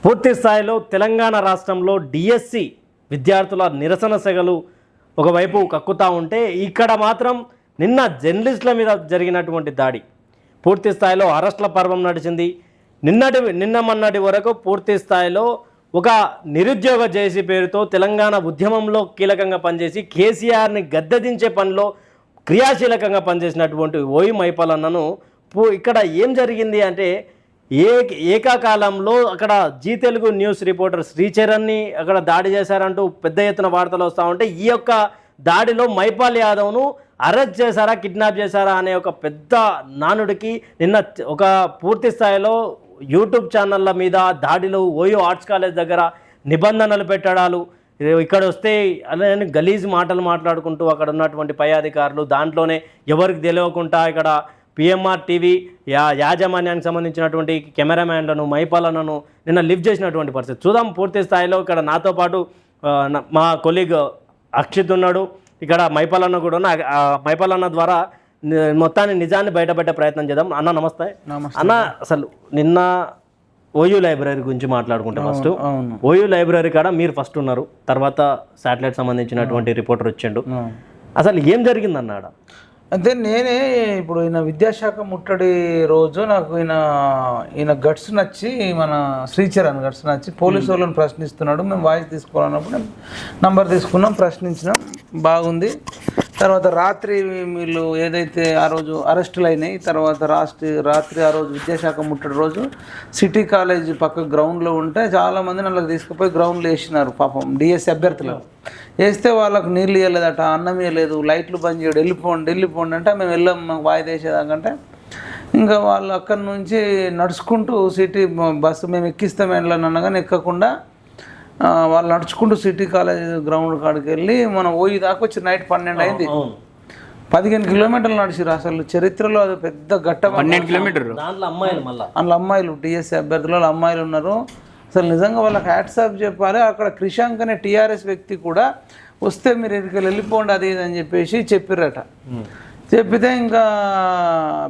పూర్తి స్థాయిలో తెలంగాణ రాష్ట్రంలో డిఎస్సి విద్యార్థుల నిరసన సెగలు ఒకవైపు కక్కుతా ఉంటే ఇక్కడ మాత్రం నిన్న జర్నలిస్టుల మీద జరిగినటువంటి దాడి పూర్తి స్థాయిలో అరెస్టుల పర్వం నడిచింది. నిన్న మొన్నటి వరకు పూర్తి స్థాయిలో ఒక నిరుద్యోగ జేసీ పేరుతో తెలంగాణ ఉద్యమంలో కీలకంగా పనిచేసి కేసీఆర్ని గద్దెదించే పనిలో క్రియాశీలకంగా పనిచేసినటువంటి ఓయి మైపాలన్నను ఇక్కడ ఏం జరిగింది అంటే ఏకాకాలంలో అక్కడ జీ తెలుగు న్యూస్ రిపోర్టర్ శ్రీచరణ్ని అక్కడ దాడి చేశారంటూ పెద్ద ఎత్తున వార్తలు వస్తూ ఉంటే ఈ యొక్క దాడిలో మైపాల్ యాదవ్ను అరెస్ట్ చేశారా కిడ్నాప్ చేశారా అనే ఒక పెద్ద నానుడికి నిన్న ఒక పూర్తి స్థాయిలో యూట్యూబ్ ఛానళ్ళ మీద దాడిలు ఓయో ఆర్ట్స్ కాలేజ్ దగ్గర నిబంధనలు పెట్టడాలు ఇక్కడ వస్తే అలానే గలీజ్ మాటలు మాట్లాడుకుంటూ అక్కడ ఉన్నటువంటి పై అధికారులు దాంట్లోనే ఎవరికి తెలియకుండా ఇక్కడ పిఎంఆర్ టీవీ యాజమాన్యానికి సంబంధించినటువంటి కెమెరామ్యాన్లను మైపాలన్నను నిన్న లిఫ్ట్ చేసినటువంటి పరిస్థితి చూద్దాం. పూర్తి స్థాయిలో ఇక్కడ నాతో పాటు మా కొలీగ్ అక్షిత్ ఉన్నాడు, ఇక్కడ మైపాలన్న కూడా మైపాలన్న ద్వారా మొత్తాన్ని నిజాన్ని బయటపెట్టే ప్రయత్నం చేద్దాం. అన్న నమస్తే. అన్న, అసలు నిన్న ఓయూ లైబ్రరీ గురించి మాట్లాడుకుంటే ఫస్ట్ ఓయూ లైబ్రరీ కాడ మీరు ఫస్ట్ ఉన్నారు, తర్వాత శాటిలైట్ సంబంధించినటువంటి రిపోర్టర్ వచ్చిండు. అసలు ఏం జరిగింది అన్నాడ? అంటే నేనే ఇప్పుడు ఈయన విద్యాశాఖ ముట్టడి రోజు నాకు ఈయన గట్స్ నచ్చి మన శ్రీచరణ్ గట్స్ నచ్చి పోలీసు వాళ్ళని ప్రశ్నిస్తున్నాడు. మేము వాయిస్ తీసుకోవాలన్నప్పుడు నంబర్ తీసుకున్నాం, ప్రశ్నించినాం, బాగుంది. తర్వాత రాత్రి వీళ్ళు ఏదైతే ఆ రోజు అరెస్టులు అయినాయి, తర్వాత రాత్రి ఆ రోజు విద్యాశాఖ ముట్టడి రోజు సిటీ కాలేజ్ పక్క గ్రౌండ్లో ఉంటే చాలామంది నన్ను తీసుకుపోయి గ్రౌండ్లో వేసినారు పాపం డిఎస్సి అభ్యర్థులు. వేస్తే వాళ్ళకు నీళ్ళు ఇవ్వలేదట, అన్నం ఇవ్వలేదు, లైట్లు బంద్ చేయడు, వెళ్ళిపోండి అంటే మేము వెళ్ళాం, మాకు వాయిదా వేసేదాకంటే ఇంకా వాళ్ళు అక్కడి నుంచి నడుచుకుంటూ సిటీ బస్సు మేము ఎక్కిస్తాం వెళ్ళని అనగానే ఎక్కకుండా వాళ్ళు నడుచుకుంటూ సిటీ కాలేజ్ గ్రౌండ్ కాడికి వెళ్ళి మనం ఓయి దాకా వచ్చి నైట్ 12 అయింది. 15 కిలోమీటర్లు నడిచిరు. అసలు చరిత్రలో అది పెద్ద ఘట్టం. 12 కిలోమీటర్లు. అందులో అమ్మాయిలు డిఎస్సి అభ్యర్థులు అమ్మాయిలు ఉన్నారు. అసలు నిజంగా వాళ్ళకి హ్యాట్సాప్ చెప్పాలి. అక్కడ క్రిషాంక్ అనే టీఆర్ఎస్ వ్యక్తి కూడా వస్తే మీరు ఇక్కడికి వెళ్ళిపోండి అది ఇది అని చెప్పేసి చెప్పిరట. చెప్పితే ఇంకా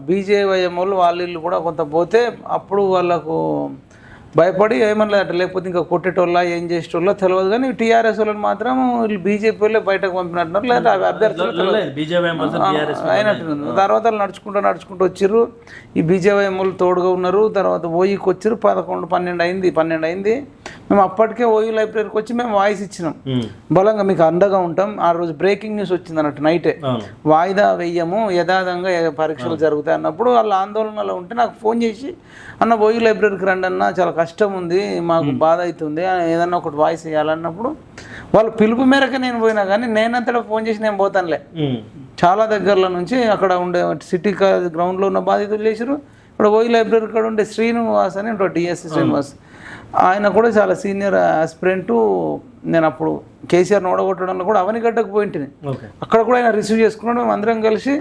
బీజేవైఎం వాళ్ళు కూడా కొంత పోతే అప్పుడు వాళ్ళకు భయపడి ఏమనలేదట, లేకపోతే ఇంకా కొట్టేటోళ్ళ ఏం చేసేటోళ్ళ తెలియదు. కానీ టీఆర్ఎస్ వాళ్ళని మాత్రం వీళ్ళు బీజేపీ వాళ్ళే బయటకు పంపినట్టున్నారు, లేదా అభ్యర్థులు అయినట్టు. తర్వాత వాళ్ళు నడుచుకుంటూ వచ్చిర్రు. ఈ బీజేవైఎం వాళ్ళు తోడుగా ఉన్నారు. తర్వాత ఓయికి వచ్చిర్రు. 12 అయింది. మేము అప్పటికే ఓయి లైబ్రరీకి వచ్చి మేము వాయిస్ ఇచ్చినాం, బలంగా మీకు అండగా ఉంటాం. ఆ రోజు బ్రేకింగ్ న్యూస్ వచ్చింది అన్నట్టు నైటే, వాయిదా వెయ్యము, యథాతంగా పరీక్షలు జరుగుతాయి అన్నప్పుడు వాళ్ళు ఆందోళనలో ఉంటే నాకు ఫోన్ చేసి అన్న ఓయి లైబ్రరీకి రండి అన్న, చాలా కష్టం ఉంది, మాకు బాధ అవుతుంది, ఏదన్నా ఒకటి వాయిస్ ఇవ్వాలన్నప్పుడు వాళ్ళు పిలుపు మేరకు నేను పోయినా. కానీ నేనంతటా ఫోన్ చేసి నేను పోతానులే, చాలా దగ్గరలో నుంచి అక్కడ ఉండే సిటీ గ్రౌండ్లో ఉన్న బాధితులు చేసారు. ఇక్కడ ఓయి లైబ్రరీ కాడ ఉండే శ్రీనివాస్ అని ఉంటాడు, డిఎస్సి శ్రీనివాస్, ఆయన కూడా చాలా సీనియర్ ఆస్పిరెంటు. నేను అప్పుడు కేసీఆర్ని ఓడగొట్టడంలో కూడా అవనిగడ్డకు పోయింటిని, అక్కడ కూడా ఆయన రిసీవ్ చేసుకున్నాడు. మేము అందరం కలిసి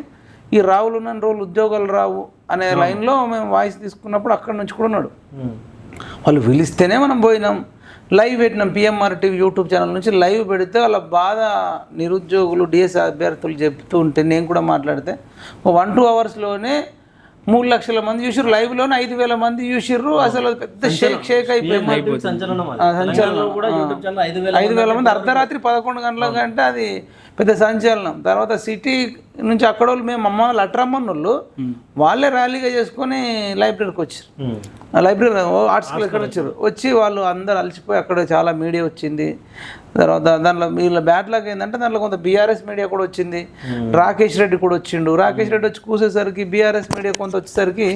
ఈ రావులు ఉన్న రోజులు ఉద్యోగాలు రావు అనే లైన్లో మేము వాయిస్ తీసుకున్నప్పుడు అక్కడ నుంచి కూడా ఉన్నాడు. వాళ్ళు పిలిస్తేనే మనం పోయినాం, లైవ్ పెట్టినాం. పిఎంఆర్ టీవీ యూట్యూబ్ ఛానల్ నుంచి లైవ్ పెడితే వాళ్ళ బాధ నిరుద్యోగులు డిఎస్సి అభ్యర్థులు చెప్తూ ఉంటే నేను కూడా మాట్లాడితే 1-2 అవర్స్లోనే 3 లక్షల మంది చూసిర్రు. లైవ్లోనే 5,000 మంది చూసిర్రు. అసలు పెద్ద షేక్ అయిపోయింది. సంచలనం. 5,000 మంది అర్ధరాత్రి 11 గంటలకు అంటే అది పెద్ద సంచలనం. తర్వాత సిటీ నుంచి అక్కడ వాళ్ళు మేము అమ్మ వాళ్ళు అట్రమ్మన్నోళ్ళు వాళ్ళే ర్యాలీగా చేసుకొని లైబ్రరీకి వచ్చారు. లైబ్రరీ ఆర్ట్స్ ఎక్కడ వచ్చి వాళ్ళు అందరు అలసిపోయి అక్కడ చాలా మీడియా వచ్చింది. తర్వాత దాంట్లో వీళ్ళ బ్యాట్లాగ్ ఏంటంటే దాంట్లో కొంత బీఆర్ఎస్ మీడియా కూడా వచ్చింది, రాకేష్ రెడ్డి కూడా వచ్చిండు. రాకేష్ రెడ్డి వచ్చి కూసేసరికి బీఆర్ఎస్ మీడియా కొంత వచ్చేసరికి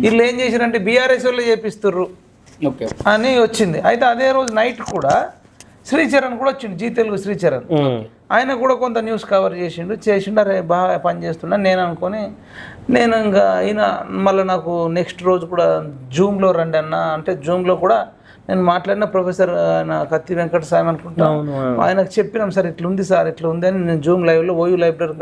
వీళ్ళు ఏం చేశారంటే బీఆర్ఎస్ వాళ్ళే చేపిస్తుర్రు అని వచ్చింది. అయితే అదే రోజు నైట్ కూడా శ్రీచరణ్ కూడా వచ్చిండు, జీ తెలుగు శ్రీచరణ్, ఆయన కూడా కొంత న్యూస్ కవర్ చేసిండు. అరే బాగా పని చేస్తున్నా నేను అనుకొని నేను ఇంకా ఈయన మళ్ళీ నాకు నెక్స్ట్ రోజు కూడా జూమ్లో రండి అన్న అంటే జూమ్లో కూడా నేను మాట్లాడిన ప్రొఫెసర్ ఆయన కత్తి వెంకట సాయం అనుకుంటా, ఆయనకు చెప్పినాం సార్ ఇట్లా ఉంది సార్ ఇట్లా ఉంది అని. నేను జూమ్ లైవ్లో ఓయూ లైబ్రరీ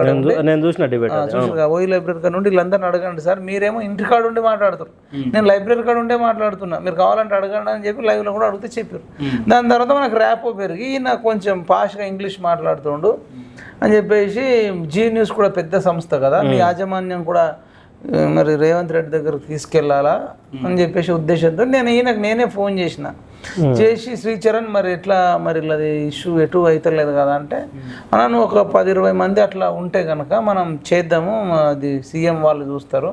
ఓయూ లైబ్రరీ కాడ నుండి వీళ్ళందరినీ అడగండి సార్, మీరేమో ఇంటి కాడ ఉండి మాట్లాడుతారు, నేను లైబ్రరీ కాడ ఉండే మాట్లాడుతున్నా, మీరు కావాలంటే అడగండి అని చెప్పి లైవ్లో కూడా అడిగితే చెప్పారు. దాని తర్వాత మనకు ర్యాపో పెరిగి ఈయన కొంచెం పాష్గా ఇంగ్లీష్ మాట్లాడుతుండు అని చెప్పేసి జీ న్యూస్ కూడా పెద్ద సంస్థ కదా, మీ యాజమాన్యం కూడా మరి రేవంత్ రెడ్డి దగ్గరకు తీసుకెళ్లాలా అని చెప్పేసి ఉద్దేశంతో నేను ఈయనకు నేనే ఫోన్ చేసిన. చేసి శ్రీచరణ్ మరి ఎట్లా మరి అది ఇష్యూ ఎటు అవుతలేదు కదా అంటే మనం ఒక 10-20 మంది అట్లా ఉంటే కనుక మనం చేద్దాము, అది సీఎం వాళ్ళు చూస్తారు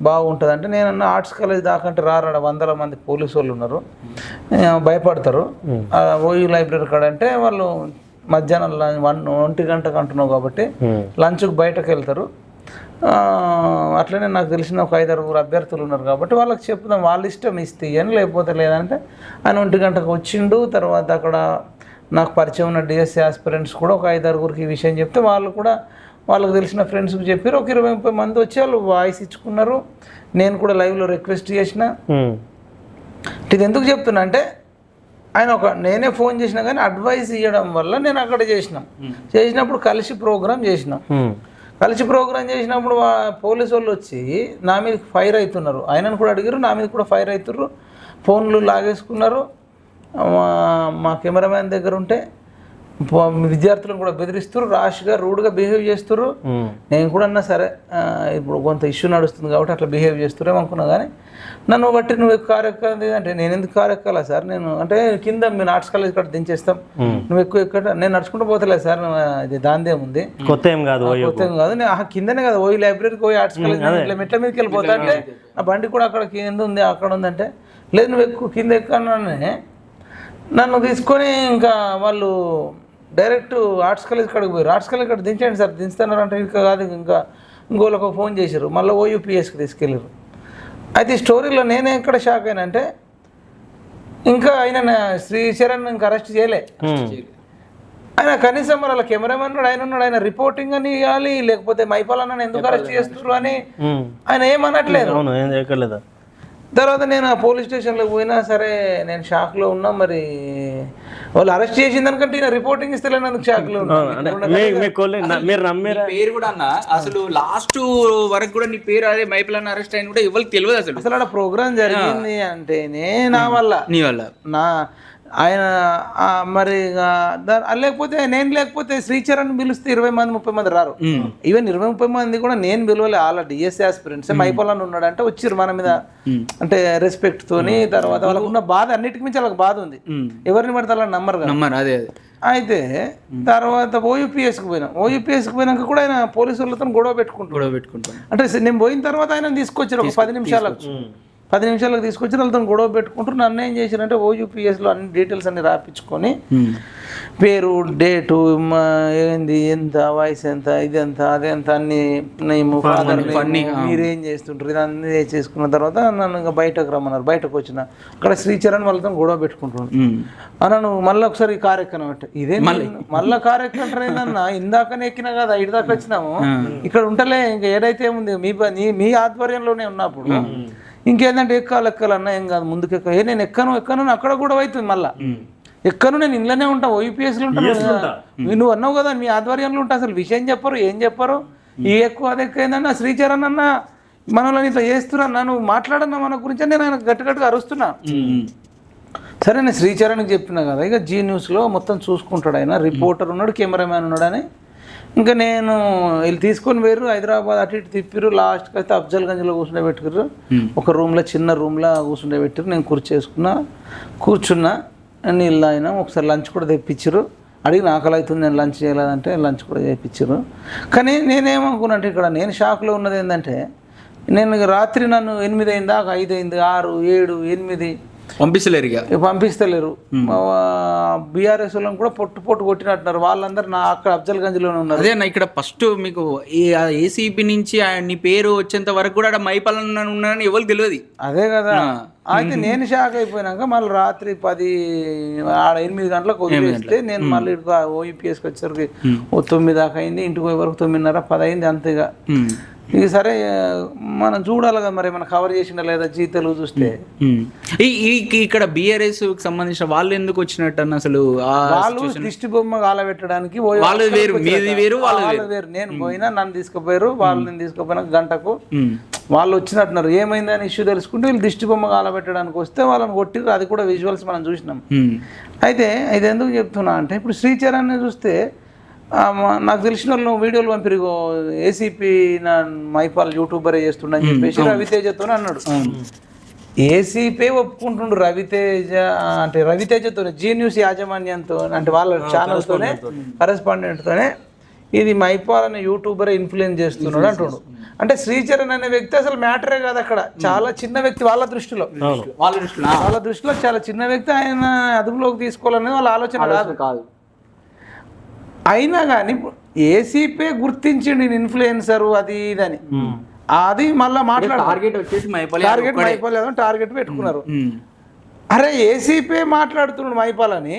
బాగుంటుంది అంటే నేను ఆర్ట్స్ కాలేజ్ దాకంటే రారాడ 100 మంది పోలీసు వాళ్ళు ఉన్నారు, భయపడతారు. ఓయూ లైబ్రరీ కాడ అంటే వాళ్ళు మధ్యాహ్నం 1 గంటకు అంటున్నావు కాబట్టి లంచ్కి బయటకు వెళ్తారు. అట్లనే నాకు తెలిసిన ఒక 5-6 అభ్యర్థులు ఉన్నారు కాబట్టి వాళ్ళకి చెప్దాం, వాళ్ళ ఇష్టం ఇస్తే అని, లేకపోతే లేదంటే ఆయన 1 గంటకు వచ్చిండు. తర్వాత అక్కడ నాకు పరిచయం ఉన్న డిఎస్సి ఆస్పిరెంట్స్ కూడా ఒక 5-6కి ఈ విషయం చెప్తే వాళ్ళు కూడా వాళ్ళకి తెలిసిన ఫ్రెండ్స్కి చెప్పారు. ఒక 20-30 మంది వచ్చి వాళ్ళు వాయిస్ ఇచ్చుకున్నారు. నేను కూడా లైవ్లో రిక్వెస్ట్ చేసిన. ఇది ఎందుకు చెప్తున్నా అంటే ఆయన నేనే ఫోన్ చేసినా కానీ అడ్వైస్ ఇవ్వడం వల్ల నేను అక్కడ చేసినప్పుడు కలిసి ప్రోగ్రామ్ చేసినాం. కలిసి ప్రోగ్రామ్ చేసినప్పుడు పోలీసు వాళ్ళు వచ్చి నా మీద ఫైర్ అవుతున్నారు. ఆయనను కూడా అడిగారు, నా మీద కూడా ఫైర్ అవుతున్నారు. ఫోన్లు లాగేసుకున్నారు. మా కెమెరామ్యాన్ దగ్గర ఉంటే విద్యార్థులను కూడా బెదిరిస్తారు, ర్యాష్గా రూడ్గా బిహేవ్ చేస్తారు. నేను కూడా అన్నా సరే ఇప్పుడు కొంత ఇష్యూ నడుస్తుంది కాబట్టి అట్లా బిహేవ్ చేస్తారేమో అనుకున్నా. కానీ నన్ను బట్టి నువ్వు ఎక్కువ కారు ఎక్కాలి అంటే నేను ఎందుకు కారు ఎక్కాలా సార్, నేను అంటే కింద మేము ఆర్ట్స్ కాలేజ్ ఇక్కడ దించేస్తాం, నువ్వు ఎక్కువ ఎక్కడ నేను నడుచుకుంటూ పోతలేదు సార్, ఇది దాందేముంది, కొత్త ఏం కాదు నేను కిందనే కదా ఓయి లైబ్రరీకి పోయి ఆర్ట్స్ కాలేజ్ ఇట్లా మెట్ల మీదకి వెళ్ళిపోతా అంటే నా బండి కూడా అక్కడ కింద ఉంది అక్కడ ఉందంటే లేదు నువ్వు ఎక్కువ కింద ఎక్కనే నన్ను తీసుకొని ఇంకా వాళ్ళు డైరెక్ట్ ఆర్ట్స్ కాలేజ్ కాడికి పోయారు. ఆర్ట్స్ కాలేజ్ కాడ దించండి సార్, దించుతున్నారు అంటే ఇంకా కాదు ఇంకా ఇంకోళ్ళకు ఫోన్ చేశారు, మళ్ళీ ఓయూపీఎస్కి తీసుకెళ్ళారు. అయితే ఈ స్టోరీలో నేనే ఎక్కడ షాక్ అయినా అంటే ఇంకా ఆయన శ్రీచరణ్ ఇంకా అరెస్ట్ చేయలే. ఆయన కనీసం మరి అలా కెమెరామెన్ ఉన్నాడు, ఆయన రిపోర్టింగ్ అని ఇవ్వాలి, లేకపోతే మైపాల్ అన్న ఎందుకు అరెస్ట్ చేస్తున్నారు అని ఆయన ఏమనట్లేదు. తర్వాత నేను ఆ పోలీస్ స్టేషన్లోకి పోయినా సరే నేను షాక్లో ఉన్నా. మరి వాళ్ళు అరెస్ట్ చేసిన దానికంటే ఈయన రిపోర్టింగ్ ఇస్తలేనందుకు షాక్లో ఉన్నా. పేరు కూడా అన్న అసలు లాస్ట్ వరకు కూడా నీ పేరు అదే మైపాల్ అన్న అరెస్ట్ అయిన కూడా ఎవరికి తెలియదు అసలు. అసలు అక్కడ ప్రోగ్రామ్ జరిగింది అంటేనే నా వల్ల నీ వల్ల ఆయన మరి లేకపోతే శ్రీచరణ్ పిలిస్తే 20 మంది 30 మంది రారు. ఈవెన్ 20-30 మంది కూడా నేను పిలవలే, వాళ్ళ డిఎస్సి ఆస్పిరెంట్స్ మైపాల్ అని ఉన్నాడు అంటే వచ్చిర్రు మన మీద అంటే రెస్పెక్ట్ తోని. తర్వాత వాళ్ళకు ఉన్న బాధ అన్నిటికి మించి వాళ్ళకి బాధ ఉంది, ఎవరిని పడితే వాళ్ళని నమ్మరు. అదే అయితే తర్వాత ఓయూపీఎస్కి పోయినాక కూడా ఆయన పోలీసు వాళ్ళతో గొడవ పెట్టుకుంటాడు. అంటే నేను పోయిన తర్వాత ఆయన తీసుకొచ్చారు ఒక 10 నిమిషాలకు తీసుకొచ్చి వాళ్ళతో గొడవ పెట్టుకుంటారు. నన్ను ఏం చేశారంటే ఓయూపీఎస్లో అన్ని డీటెయిల్స్ అన్ని రాపించుకొని పేరు, డేటు, ఏంది, ఎంత వయసు, ఎంత, ఇది ఎంత, అదెంత, అన్ని నేము, ఫాదర్ మీరేం చేస్తుంటారు ఇదన్నీ చేసుకున్న తర్వాత నన్ను ఇంకా బయటకు రమ్మన్నారు. బయటకు వచ్చిన అక్కడ శ్రీచరణ్ వాళ్ళతో గొడవ పెట్టుకుంటున్నాను. అన్న నువ్వు మళ్ళీ ఒకసారి కారు ఎక్కనమాట, ఇదే మళ్ళీ కారు ఎక్కంటారు ఏందన్నా, ఇందాకనే ఎక్కినా కదా, ఇటు దాకా వచ్చినాము, ఇక్కడ ఉంటలే ఇంకా ఏదైతే ఉంది మీ ఆధ్వర్యంలోనే ఉన్నప్పుడు ఇంకేందంటే ఎక్కాలన్నా ఏం కాదు ముందుకు నేను ఎక్కను అక్కడ కూడా అవుతుంది. మళ్ళీ ఎక్కను నేను ఇంట్లోనే ఉంటా, ఓయూపీఎస్లో ఉంటాను. నువ్వు అన్నావు కదా మీ ఆధ్వర్యంలో ఉంటా, అసలు విషయం చెప్పరు, ఏం చెప్పరు, ఈ ఎక్కువ అది ఎక్కువ ఏందన్నా శ్రీచరణ్ అన్న మనల్ని ఇట్లా చేస్తున్నా, నువ్వు మాట్లాడన్నా మన గురించి నేను ఆయన గట్టిగా అరుస్తున్నా. సరే నేను శ్రీచరణ్కి చెప్పినా కదా, ఇక జీ న్యూస్లో మొత్తం చూసుకుంటాడు ఆయన, రిపోర్టర్ ఉన్నాడు, కెమెరామ్యాన్ ఉన్నాడని. ఇంకా నేను వీళ్ళు తీసుకొని పోయారు హైదరాబాద్, అటు ఇటు తిప్పిరు. లాస్ట్కి అయితే అఫ్జల్గంజ్లో కూర్చుండే పెట్టారు, ఒక రూమ్లో చిన్న రూమ్లో కూర్చుండే పెట్టారు. నేను కూర్చున్నా నీళ్ళు తాగినా. ఒకసారి లంచ్ కూడా తెప్పించారు, అడిగిన ఆకలి అవుతుంది నేను లంచ్ చేయలేదంటే లంచ్ కూడా చేయించారు. కానీ నేనేమనుకున్నా అంటే ఇక్కడ నేను షాక్లో ఉన్నది ఏంటంటే నేను రాత్రి నన్ను 8 అయింది దాకా 5 అయింది 6, 7, 8 పంపిస్తలేరు. బీఆర్ఎస్ వాళ్ళని కూడా పొట్టు కొట్టినట్టున్నారు. వాళ్ళందరూ నా అక్కడ అఫ్జల్గంజ్లోనే ఉన్నారు. అదే ఇక్కడ ఫస్ట్ మీకు ఏసీపీ నుంచి నీ పేరు వచ్చేంత వరకు కూడా మైపాల్ ఉన్నారని ఎవరికి తెలియదు. అదే కదా. అయితే నేను షాక్ అయిపోయినాక మళ్ళీ రాత్రి 8 గంటలకు వదిలేస్తే నేను మళ్ళీ ఓయూపీఎస్కి వచ్చేసరికి 9 దాకా అయింది. ఇంటికి పోయే వరకు 9:30, 10 అయింది అంతేగా. ఇక సరే మనం చూడాలి కదా మరి మనం కవర్ చేసిండా లేదా జీ తెలుగు చూస్తే. ఇక్కడ బీఆర్ఎస్ సంబంధించిన వాళ్ళు ఎందుకు వచ్చినట్టు అన్న అసలు వాళ్ళు దిష్టి బొమ్మ కాలబెట్టడానికి వేరు. నేను పోయినా నన్ను తీసుకుపోయారు, వాళ్ళని తీసుకుపోయినా గంటకు వాళ్ళు వచ్చినట్టున్నారు. ఏమైందని ఇష్యూ తెలుసుకుంటే వీళ్ళు దిష్టి బొమ్మ కాలబెట్టడానికి వస్తే వాళ్ళని కొట్టిరు. అది కూడా విజువల్స్ మనం చూసినాం. అయితే ఇది ఎందుకు చెప్తున్నా అంటే ఇప్పుడు శ్రీచరణ్ చూస్తే నాకు తెలిసిన వాళ్ళు వీడియోలు పంపిరు, ఏసీపీ మైపాల్ యూట్యూబరే చేస్తుండని చెప్పేసి రవితేజతో అన్నాడు. ఏసీపీ ఒప్పుకుంటుండు రవితేజ, అంటే రవితేజతో జీ న్యూస్ యాజమాన్యంతో, అంటే వాళ్ళ ఛానల్తోనే కరెస్పాండెంట్తోనే ఇది మైపాల్ అనే యూట్యూబర్ ఇన్ఫ్లుయెన్స్ చేస్తున్నాడు అంటుండు. అంటే శ్రీచరణ్ అనే వ్యక్తి అసలు మ్యాటరే కాదు అక్కడ, చాలా చిన్న వ్యక్తి వాళ్ళ దృష్టిలో చాలా చిన్న వ్యక్తి. ఆయన అదుపులోకి తీసుకోవాలనేది వాళ్ళ ఆలోచన కాదు. అయినా కానీ ఏసీపీ గుర్తించిండు నేను ఇన్ఫ్లుయెన్సరు అది ఇదని, అది మళ్ళీ మాట్లాడు టార్గెట్ పెట్టుకున్నారు. అరే ఏసీపీ మాట్లాడుతున్నాడు మైపాల్ అని,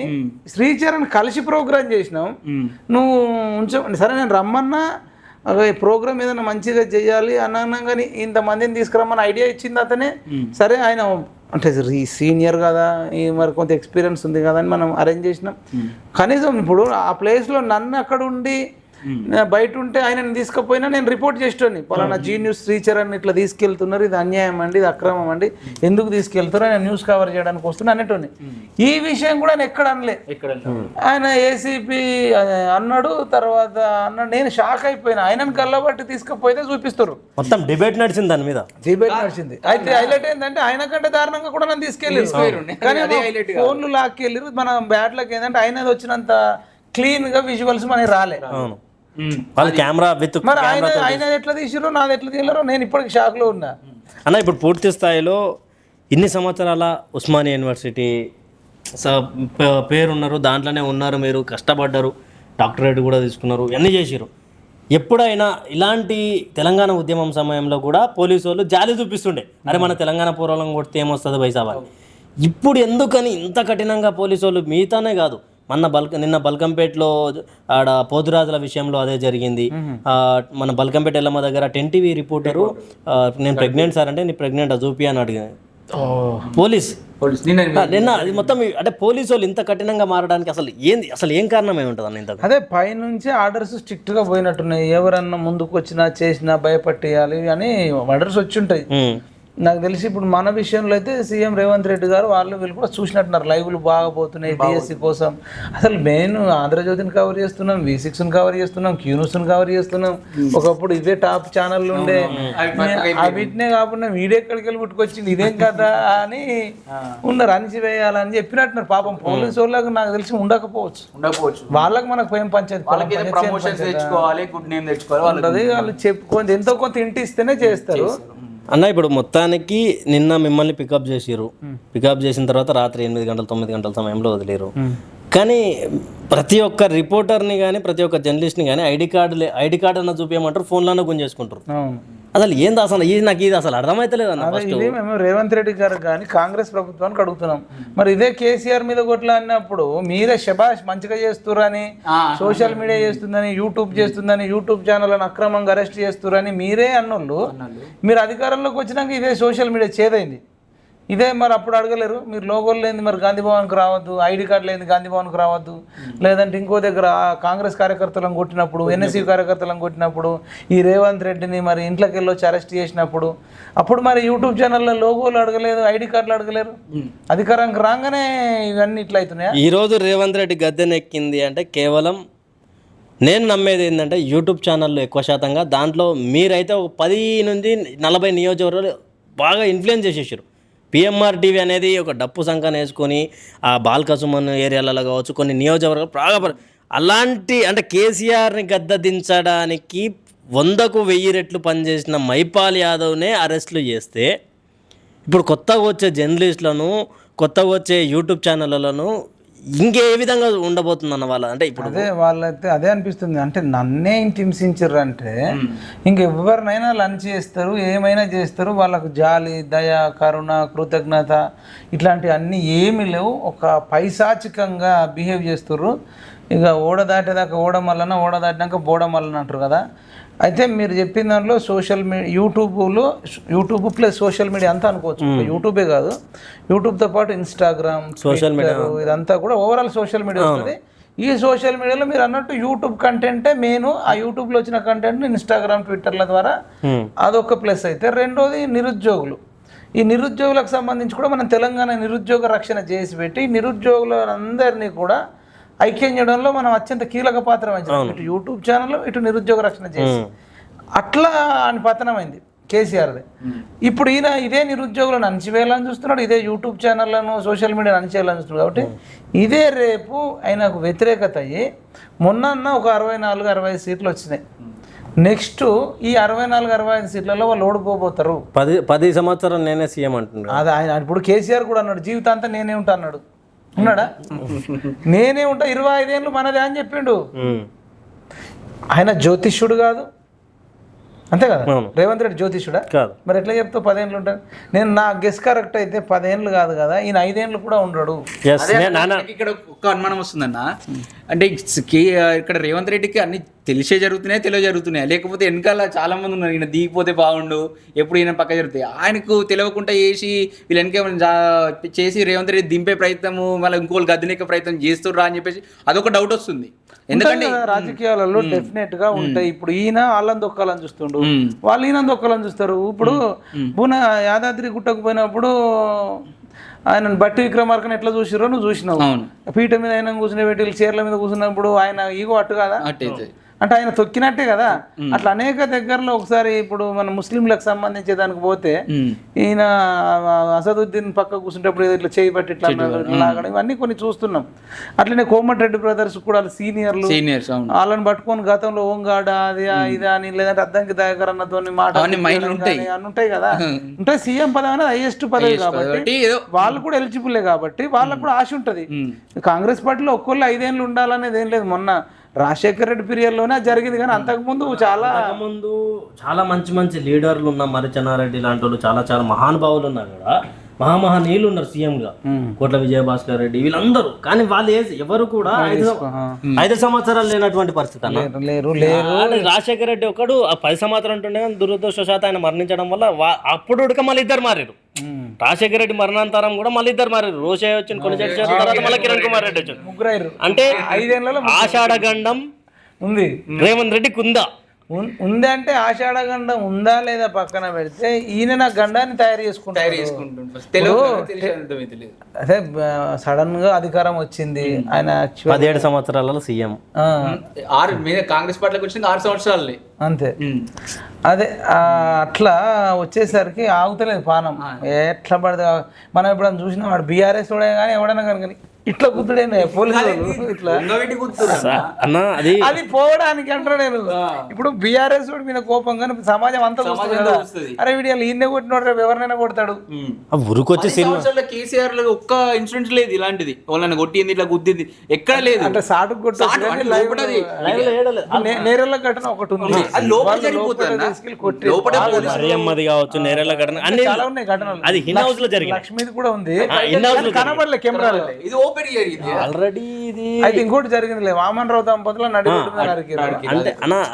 శ్రీచరణ్ కలిసి ప్రోగ్రామ్ చేసినాం, నువ్వు సరే నేను రమ్మన్నా ప్రోగ్రామ్ ఏదైనా మంచిగా చేయాలి అన్నా కానీ ఇంతమందిని తీసుకురమ్మని ఐడియా ఇచ్చింది అతనే. సరే ఆయన అంటే సీనియర్ కదా, మరి కొంత ఎక్స్పీరియన్స్ ఉంది కదా అని మనం అరేంజ్ చేసినాం. కనీసం ఇప్పుడు ఆ ప్లేస్లో నన్ను అక్కడ ఉండి బయట ఉంటే ఆయనను తీసుకుపోయినా నేను రిపోర్ట్ చేసేటోని, పలానా జీ న్యూస్ శ్రీచరణ్ ఇట్లా తీసుకెళ్తున్నారు, ఇది అన్యాయం అండి, ఇది అక్రమం అండి, ఎందుకు తీసుకెళ్తారు, ఆయన న్యూస్ కవర్ చేయడానికి వస్తున్నా అనేటోని. ఈ విషయం కూడా ఆయన ఎక్కడ అనలే. ఆయన ఏసీపీ అన్నాడు, తర్వాత అన్నాడు, నేను షాక్ అయిపోయినా. ఆయనను కళ్ళబట్టి తీసుకుపోయితే చూపిస్తారు, మొత్తం డిబేట్ నడిచింది దాని మీద. అయితే హైలైట్ ఏంటంటే ఆయన కంటే దారుణంగా కూడా నన్ను తీసుకెళ్ళారు, కానీ ఫోన్లు లాక్కెళ్ళారు. మన బ్యాట్లకి ఏంటంటే ఆయనది వచ్చినంత క్లీన్ గా విజువల్స్ మనకి రాలే. కెమెరా విత్ మరి ఆయన ఎట్లా తీసిరో నాది ఎట్లా తీయలేరో నేను ఇప్పటికి షాక్ లో ఉన్నా అన్న. ఇప్పుడు పూర్తి స్థాయిలో ఇన్ని సంవత్సరాల ఉస్మానియా యూనివర్సిటీ పేరున్నారు, దాంట్లోనే ఉన్నారు, మీరు కష్టపడ్డారు, డాక్టరేట్ కూడా తీసుకున్నారు, ఇవన్నీ చేసిరు. ఎప్పుడైనా ఇలాంటి తెలంగాణ ఉద్యమం సమయంలో కూడా పోలీసు వాళ్ళు జాలి చూపిస్తుండే, అరే మన తెలంగాణ పూర్వం కొడితే ఏమొస్తుంది బైసాబా. ఇప్పుడు ఎందుకని ఇంత కఠినంగా పోలీసు వాళ్ళు, మిగతానే కాదు, నిన్న బల్కంపేటలో ఆడ పోతురాజుల విషయంలో అదే జరిగింది. మన బల్కంపేట ఎల్లమ్మ దగ్గర 10 TV రిపోర్టరు నేను ప్రెగ్నెంట్ సార్ అంటే నీ ప్రెగ్నెంట్ చూపి అని అడిగింది పోలీస్ నిన్న. అది మొత్తం అంటే పోలీసు వాళ్ళు ఇంత కఠినంగా మారడానికి అసలు ఏం కారణం ఏముంటుంది అన్న? ఇంత అదే పైనుంచి ఆర్డర్స్ స్ట్రిక్ట్ గా పోయినట్టున్నాయి. ఎవరన్నా ముందుకు వచ్చినా చేసినా భయపట్టేయాలి అని ఆర్డర్స్ వచ్చి ఉంటాయి. నాకు తెలిసి ఇప్పుడు మన విషయంలో అయితే సీఎం రేవంత్ రెడ్డి గారు వీళ్ళు కూడా చూసినట్టున్నారు, లైవ్లు బాగా పోతున్నాయి డిఎస్సి కోసం. అసలు మెయిన్ ఆంధ్రజ్యోతిని కవర్ చేస్తున్నాం, V6ని కవర్ చేస్తున్నాం, క్యూన్యూస్ని కవర్ చేస్తున్నాం. ఒకప్పుడు ఇదే టాప్ ఛానళ్ళు ఉండే, వీటినే కాకుండా వీడియో ఎక్కడికి వెళ్ళి పుట్టుకొచ్చింది, ఇదేం కదా అని ఉన్నారు, అణిచివేయాలని చెప్పినట్టున్నారు. పాపం పోలీసు వాళ్ళకి నాకు తెలిసి ఉండకపోవచ్చు, వాళ్ళకి మనకు ఏం పంచాయతీ వాళ్ళు చెప్పుకొని ఎంతో కొంత ఇంటి ఇస్తేనే చేస్తారు అన్న. ఇప్పుడు మొత్తానికి నిన్న మిమ్మల్ని పికప్ చేసిరు, పికప్ చేసిన తర్వాత రాత్రి 8 గంటలు 9 గంటల సమయంలో వదిలేరు. కానీ ప్రతి ఒక్క రిపోర్టర్ని కానీ ప్రతి ఒక్క జర్నలిస్ట్ని కానీ ఐడి కార్డు అన్న చూపించమంటారు, ఫోన్లోనే గుంజేసుకుంటారు. అసలు ఏంది అసలు ఇది అసలు అర్థమైతలేదు అన్న. మేము రేవంత్ రెడ్డి గారు కానీ కాంగ్రెస్ ప్రభుత్వానికి అడుగుతున్నాం, మరి ఇదే కేసీఆర్ మీద కొట్లా అన్నప్పుడు మీరే శబాష్ మంచిగా చేస్తురని, సోషల్ మీడియా చేస్తుందని, యూట్యూబ్ చేస్తుందని, యూట్యూబ్ ఛానళ్ళని అక్రమంగా అరెస్ట్ చేస్తురని మీరే అన్నోళ్ళు, మీరు అధికారంలోకి వచ్చినాక ఇదే సోషల్ మీడియా చేదైంది. ఇదే మరి అప్పుడు అడగలేరు, మీరు లోగోలు లేని మరి గాంధీ భవన్కి రావద్దు, ఐడి కార్డు లేని గాంధీ భవన్కి రావద్దు, లేదంటే ఇంకో దగ్గర కాంగ్రెస్ కార్యకర్తలను కొట్టినప్పుడు, ఎన్ఎస్సీ కార్యకర్తలను కొట్టినప్పుడు, ఈ రేవంత్ రెడ్డిని మరి ఇంట్లోకి వెళ్ళి వచ్చి అరెస్ట్ చేసినప్పుడు, అప్పుడు మరి యూట్యూబ్ ఛానల్లో లోగోలు అడగలేదు, ఐడి కార్డులు అడగలేరు. అధికారానికి రాగానే ఇవన్నీ ఇట్లా అవుతున్నాయా? ఈరోజు రేవంత్ రెడ్డి గద్దెనెక్కింది అంటే కేవలం నేను నమ్మేది ఏంటంటే యూట్యూబ్ ఛానల్లో ఎక్కువ శాతంగా, దాంట్లో మీరైతే ఒక 10 నుంచి 40 నియోజకవర్గాలు బాగా ఇన్ఫ్లుయెన్స్ చేసేసారు. PMR TV అనేది ఒక డప్పు సంఖ్య వేసుకొని ఆ బాల్కసుమన్ ఏరియాలలో కావచ్చు కొన్ని నియోజకవర్గాలు బాగా అలాంటి అంటే కేసీఆర్ని గద్ద దించడానికి 100కు 1000 రెట్లు పనిచేసిన మైపాల్ యాదవ్నే అరెస్టులు చేస్తే, ఇప్పుడు కొత్తగా వచ్చే జర్నలిస్టులను, కొత్తగా వచ్చే యూట్యూబ్ ఛానళ్ళను ఇంకే విధంగా ఉండబోతుందన్న వాళ్ళ అంటే ఇప్పుడు అదే వాళ్ళైతే అదే అనిపిస్తుంది. అంటే నన్నే ఇంత హింసించారు అంటే ఇంకెవరినైనా లంచ్ చేస్తారు, ఏమైనా చేస్తారు. వాళ్ళకు జాలి, దయ, కరుణ, కృతజ్ఞత ఇట్లాంటివి అన్నీ ఏమీ లేవు. ఒక పైశాచికంగా బిహేవ్ చేస్తారు. ఇక ఓడ దాటేదాకా ఓడమల్లన, ఓడ దాటినాక బోడమల్లన అంటారు కదా. అయితే మీరు చెప్పిన దాంట్లో social media, YouTube plus social media అంతా అనుకోవచ్చు. యూట్యూబే కాదు, యూట్యూబ్తో పాటు ఇన్స్టాగ్రామ్, సోషల్ మీడియా, ఇదంతా కూడా ఓవరాల్ సోషల్ మీడియా వస్తుంది. ఈ సోషల్ మీడియాలో మీరు అన్నట్టు యూట్యూబ్ కంటెంటే మెయిన్. ఆ యూట్యూబ్లో వచ్చిన కంటెంట్ ఇన్స్టాగ్రామ్, ట్విట్టర్ల ద్వారా అదొక ప్లస్. అయితే రెండోది నిరుద్యోగులు. ఈ నిరుద్యోగులకు సంబంధించి కూడా మనం తెలంగాణ నిరుద్యోగ రక్షణ చేసి పెట్టి నిరుద్యోగులందరినీ కూడా ఐక్యం చేయడంలో మనం అత్యంత కీలక పాత్ర వహించాం. ఇటు యూట్యూబ్ ఛానల్, ఇటు నిరుద్యోగ రక్షణ చేసి అట్లా అని పతనమైంది. కేసీఆర్ది. ఇప్పుడు ఈయన ఇదే నిరుద్యోగులను అణచివేయాలని చూస్తున్నాడు, ఇదే యూట్యూబ్ ఛానళ్లను సోషల్ మీడియాను అణచివేయాలని చూస్తున్నాడు. కాబట్టి ఇదే రేపు ఆయనకు వ్యతిరేకత అయ్యి మొన్న ఒక 64-65 సీట్లు వచ్చినాయి. నెక్స్ట్ ఈ 64-65 సీట్లలో వాళ్ళు ఓడిపోబోతారు. 10 సంవత్సరాలు నేనే సీఎం అంటున్నాడు. అది ఆయన ఇప్పుడు కేసీఆర్ కూడా అన్నాడు, జీవితాంతం నేనే ఉంటా అన్నాడు. ఉన్నాడా? నేనే ఉంటా 25 ఏళ్ళు మనదే అని చెప్పిండు. ఆయన జ్యోతిష్యుడు కాదు, అంతే కదా? రేవంత్ రెడ్డి జ్యోతిష్యుడా కాదు. మరి ఎట్లా చెప్తావు 10 ఏళ్ళు ఉంటాను? నేను నా గెస్ కరెక్ట్ అయితే 10 ఏళ్ళు కాదు కదా, ఈయన 5 ఏళ్ళు కూడా ఉండడు. ఇక్కడ ఒక్క అనుమానం వస్తుందన్న, అంటే ఇక్కడ రేవంత్ రెడ్డికి అన్ని తెలిసే జరుగుతున్నాయి, జరుగుతున్నాయి, లేకపోతే వెనకాల చాలా మంది ఉన్నారు ఈయన దిగిపోతే బాగుండు, ఎప్పుడు ఈయన పక్క జరుగుతాయి, ఆయనకు తెలియకుండా చేసి వీళ్ళు వెనక చేసి రేవంత్ రెడ్డి దింపే ప్రయత్నము మళ్ళీ ఇంకోళ్ళు గద్దెనెక్క ప్రయత్నం చేస్తుర్రా అని చెప్పేసి అదొక డౌట్ వస్తుంది. ఎందుకంటే రాజకీయాలలో డెఫినెట్ గా ఉంటాయి. ఇప్పుడు ఈయన వాళ్ళని దొక్కాలని చూస్తుండు, వాళ్ళు ఈయన దొక్కాలని చూస్తారు. ఇప్పుడు బున యాదాద్రి గుట్టకు పోయినప్పుడు ఆయన బట్టి విక్రమార్కని ఎట్లా చూసిరో నువ్వు చూసినావు. పీఠ మీద ఆయన కూర్చునే పెట్టి చీరల మీద కూర్చున్నప్పుడు ఆయన ఈగో అట్టు కదా, అంటే ఆయన తొక్కినట్టే కదా. అట్లా అనేక దగ్గరలో ఒకసారి ఇప్పుడు మన ముస్లింలకు సంబంధించే దానికి పోతే ఈయన అసదుద్దీన్ పక్క కూర్చుంటప్పుడు ఇట్లా చేయి పట్టి ఇట్లా లాగడం ఇవన్నీ కొన్ని చూస్తున్నాం. అట్లనే కోమటిరెడ్డి బ్రదర్స్ కూడా సీనియర్లు వాళ్ళని పట్టుకొని గతంలో ఓంగాడ అది ఇది అని లేదంటే అద్దంకి దయాకర్ అన్నతో మాట ఉంటాయి కదా. అంటే సీఎం పదవి అనేది హైయెస్ట్ పదవి కాబట్టి వాళ్ళు కూడా ఎలిజిబుల్లే కాబట్టి వాళ్ళకు కూడా ఆశ ఉంటది. కాంగ్రెస్ పార్టీలో ఒక్కొళ్ళు 5 ఏళ్ళు ఉండాలనేది ఏం లేదు. మొన్న రాజశేఖర రెడ్డి పీరియడ్లోనే జరిగింది, కానీ అంతకుముందు చాలా మంచి లీడర్లు ఉన్నారు. మరి చెన్నారెడ్డి లాంటి వాళ్ళు చాలా మహానుభావులు ఉన్నారు కూడా, మహానీయులు ఉన్నారు సీఎంగా, కోట్ల విజయభాస్కర్ రెడ్డి వీళ్ళందరూ. కానీ వాళ్ళు ఎవరు కూడా 5 సంవత్సరాలు లేనటువంటి పరిస్థితి అన్న. లేరు. రాజశేఖర రెడ్డి ఒకడు 10 సంవత్సరాలు ఉంటుండే, కానీ దురదృష్టవశాత్తు ఆయన మరణించడం వల్ల అప్పుడు ఉడక మళ్ళీ 2 మారారు. రాజశేఖర రెడ్డి మరణాంతరం కూడా మళ్ళీ 2 మారారు. రోషయ్య వచ్చింది కొన్ని తర్వాత మళ్ళీ కిరణ్ కుమార్ రెడ్డి వచ్చారు. 3 అంటే 5 ఏళ్లలో ఆషాఢ గండం ఉంది రేవంత్ రెడ్డికి ఉందా? ఉంది అంటే ఆషాఢ గండం ఉందా లేదా పక్కన పెడితే ఈయన నా గండాన్ని తయారు చేసుకుంటారు. అదే సడన్ గా అధికారం వచ్చింది, ఆయన 17 సంవత్సరాలలో సీఎం, కాంగ్రెస్ పార్టీకి వచ్చింది 6 సంవత్సరాలు అంతే. అదే అట్లా వచ్చేసరికి ఆగుతలేదు పానం. ఎట్లా పడితే మనం ఎప్పుడైనా చూసినా వాడు బీఆర్ఎస్ వాడే కానీ ఎవడైనా కనుక ఇట్లా గుర్తుడైనా పోలీసు ఇట్లా అది పోవడానికి అంటారు. నేను ఇప్పుడు బీఆర్ఎస్ మీద కోపం కానీ సమాజం అంతా చూస్తుంది. అరే వీడియో ఈయన కొట్టినోడు ఎవరినైనా కొడతాడు. కేసీఆర్ ఒక్క ఇన్సిడెంట్ లేదు ఇలాంటిది, వాళ్ళని కొట్టింది ఇట్లా గుద్దింది ఎక్కడ లేదు. అంటే సాటుకు కొట్టాలి నేరెళ్ళ ఘటన ఒకటి ఉంది, చాలా ఉన్నాయి ఘటనలు. అది హిన్ హౌస్ లో జరిగింది, లక్ష్మీది కూడా ఉంది, కనబడలే కెమెరాలో. ఇది ఓపెన్ జరిగింది ఆల్రెడీ. ఇది అయితే ఇంకోటి జరిగింది వామన్ రావు దంపతుల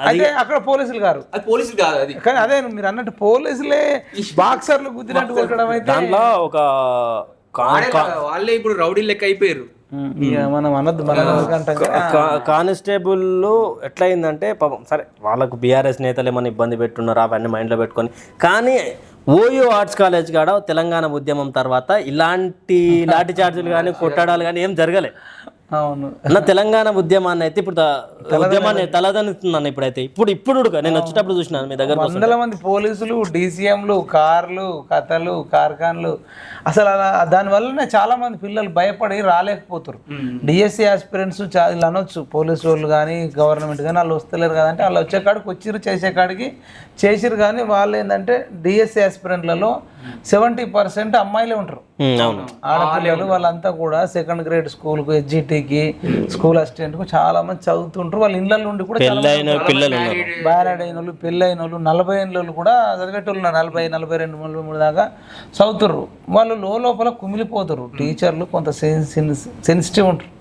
అయితే అక్కడ పోలీసులు గారు, పోలీసులు కాదు అది, కానీ అదే మీరు అన్నట్టు పోలీసులే బాక్సర్లు గుద్దినట్టు కొట్టడం. అయితే దాంట్లో ఒక వాళ్ళే ఇప్పుడు రౌడీ లెక్క అయిపోయారు. మనం అనొద్దు, కానిస్టేబుల్ ఎట్లా అయిందంటే పాపం సరే వాళ్ళకు బీఆర్ఎస్ నేతలు ఏమైనా ఇబ్బంది పెట్టున్నారు అవన్నీ మైండ్లో పెట్టుకొని, కానీ ఓయూ ఆర్ట్స్ కాలేజ్ కాడ తెలంగాణ ఉద్యమం తర్వాత ఇలాంటి లాఠీ చార్జీలు కానీ కొట్టడాలు కానీ ఏం జరగలే. అవును అన్న తెలంగాణ ఉద్యమాన్ని అయితే ఇప్పుడు ఉద్యమాన్ని తలదనిస్తున్నాను. ఇప్పుడైతే ఇప్పుడు నేను వచ్చేటప్పుడు చూసినాను మీ దగ్గర 100 మంది పోలీసులు, డీసీఎంలు, కార్లు, కథలు, కార్ఖాన్లు. అసలు అలా దానివల్లనే చాలా మంది పిల్లలు భయపడి రాలేకపోతారు. డిఎస్సి ఆస్పిరెంట్స్ ఇలా అనొచ్చు, పోలీసు వాళ్ళు కానీ గవర్నమెంట్ కానీ వాళ్ళు వస్తలేరు కదంటే వాళ్ళు వచ్చే కాడికి వచ్చిర్రు, చేసే కాడికి చేసిరు. కానీ వాళ్ళు ఏంటంటే డిఎస్సి ఆస్పిరెంట్లలో 70% అమ్మాయిలే ఉంటారు, ఆడపిల్లలు. వాళ్ళంతా కూడా 2nd గ్రేడ్ స్కూల్కు, ఎస్జిటికి, స్కూల్ అసిస్టెంట్కు చాలా మంది చదువుతుంటారు. వాళ్ళ ఇళ్ళ నుండి కూడా మ్యారేడ్ అయిన వాళ్ళు, పెళ్ళైన వాళ్ళు, 40 ఏళ్ళు కూడా చదివేటోళ్ళు 40, 42, 43 దాకా చదువుతారు. వాళ్ళు లోపల కుమిలిపోతారు. టీచర్లు కొంత సెన్సిటివ్ ఉంటారు,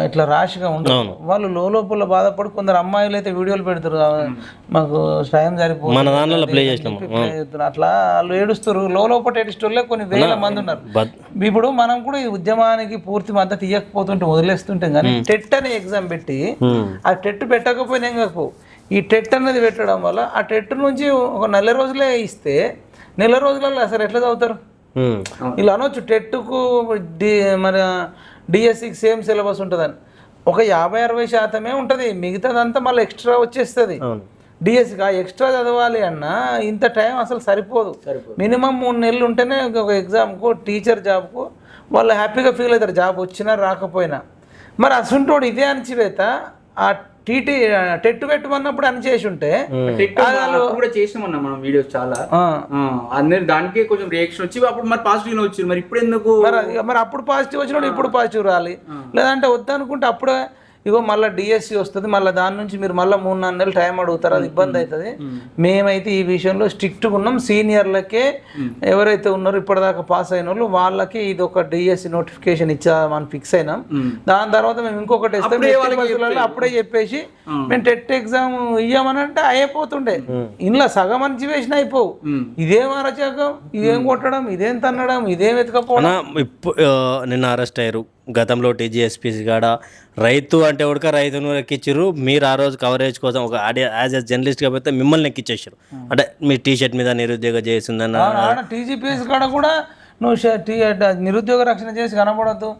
ఇట్లా ర్యాష్గా ఉంటారు. వాళ్ళు లోపల బాధపడి కొందరు అమ్మాయిలు అయితే వీడియోలు పెడతారు, మాకు టైం సరిపోతుంది అట్లా వాళ్ళు ఏడుస్తారు. లోపల ఏడుస్తూనే కొన్ని వేల మంది ఉన్నారు. ఇప్పుడు మనం కూడా ఈ ఉద్యమానికి పూర్తి మద్దతు ఇవ్వకపోతుంటే వదిలేస్తుంటాం, కానీ టెట్ అనే ఎగ్జామ్ పెట్టి ఆ టెట్ పెట్టకపోయినా ఏం కాకపో, ఈ టెట్ అనేది పెట్టడం వల్ల ఆ టెట్ నుంచి ఒక 4 రోజులే ఇస్తే 4 రోజులలో అసలు ఎట్లా చదువుతారు? ఇలా అనొచ్చు టెట్కు మరి డిఎస్సికి సేమ్ సిలబస్ ఉంటుందని. ఒక 50-60% ఉంటుంది, మిగతాదంతా మళ్ళీ ఎక్స్ట్రా వచ్చేస్తుంది. డిఎస్సిగా ఎక్స్ట్రా చదవాలి అన్న ఇంత టైం అసలు సరిపోదు. మినిమం 3 నెలలు ఉంటేనే ఒక ఎగ్జామ్కు టీచర్ జాబ్కు వాళ్ళు హ్యాపీగా ఫీల్ అవుతారు, జాబ్ వచ్చినా రాకపోయినా. మరి అసంటోడు ఇదే అణచివేత ఆ టీటీ టెట్ పెట్టమన్నప్పుడు అని చేసి ఉంటే కూడా చేసినామన్నా మనం వీడియోస్ చాలా అందరు దానికి కొంచెం రియాక్షన్ వచ్చి అప్పుడు మరి పాజిటివ్ వచ్చింది. మరి ఇప్పుడు ఎందుకు మరి అప్పుడు పాజిటివ్ వచ్చినప్పుడు ఇప్పుడు పాజిటివ్ రాలి, లేదంటే వద్దనుకుంటే అప్పుడే ఇగో మళ్ళీ డిఎస్సి వస్తుంది, మళ్ళీ దాని నుంచి మీరు మళ్ళీ 3-4 నెలలు టైం అడుగుతారు, అది ఇబ్బంది అవుతుంది. మేమైతే ఈ విషయంలో స్ట్రిక్ట్గా ఉన్నాం. సీనియర్లకే ఎవరైతే ఉన్నారో ఇప్పటిదాకా పాస్ అయిన వాళ్ళు వాళ్ళకి ఇది ఒక డిఎస్సి నోటిఫికేషన్ ఇచ్చామని ఫిక్స్ అయినాం. దాని తర్వాత మేము ఇంకొకటి ఇస్తాం అప్పుడే చెప్పేసి మేము టెట్ ఎగ్జామ్ ఇయ్యామని అంటే అయిపోతుండే. ఇంట్లో సగం అని వేసిన అయిపోవు. ఇదేం అరచకం, ఇదేం కొట్టడం, ఇదేం తన్నడం, ఇదేం ఎత్తుకపోవడం. నిన్న అరెస్ట్ అయ్యారు. గతంలో టీజీఎస్పీసీ కాడ రైతు అంటే ఉడక రైతును ఎక్కించారు. మీరు ఆ రోజు కవరేజ్ కోసం ఒక యాజ్ ఎ జర్నలిస్ట్గా పోతే మిమ్మల్ని ఎక్కించేసారు. అంటే మీ టీషర్ట్ మీద నిరుద్యోగ చేసిందన్న టీజీపీఎస్ కాడ కూడా నువ్వు నిరుద్యోగ రక్షణ చేసి కనబడద్దు,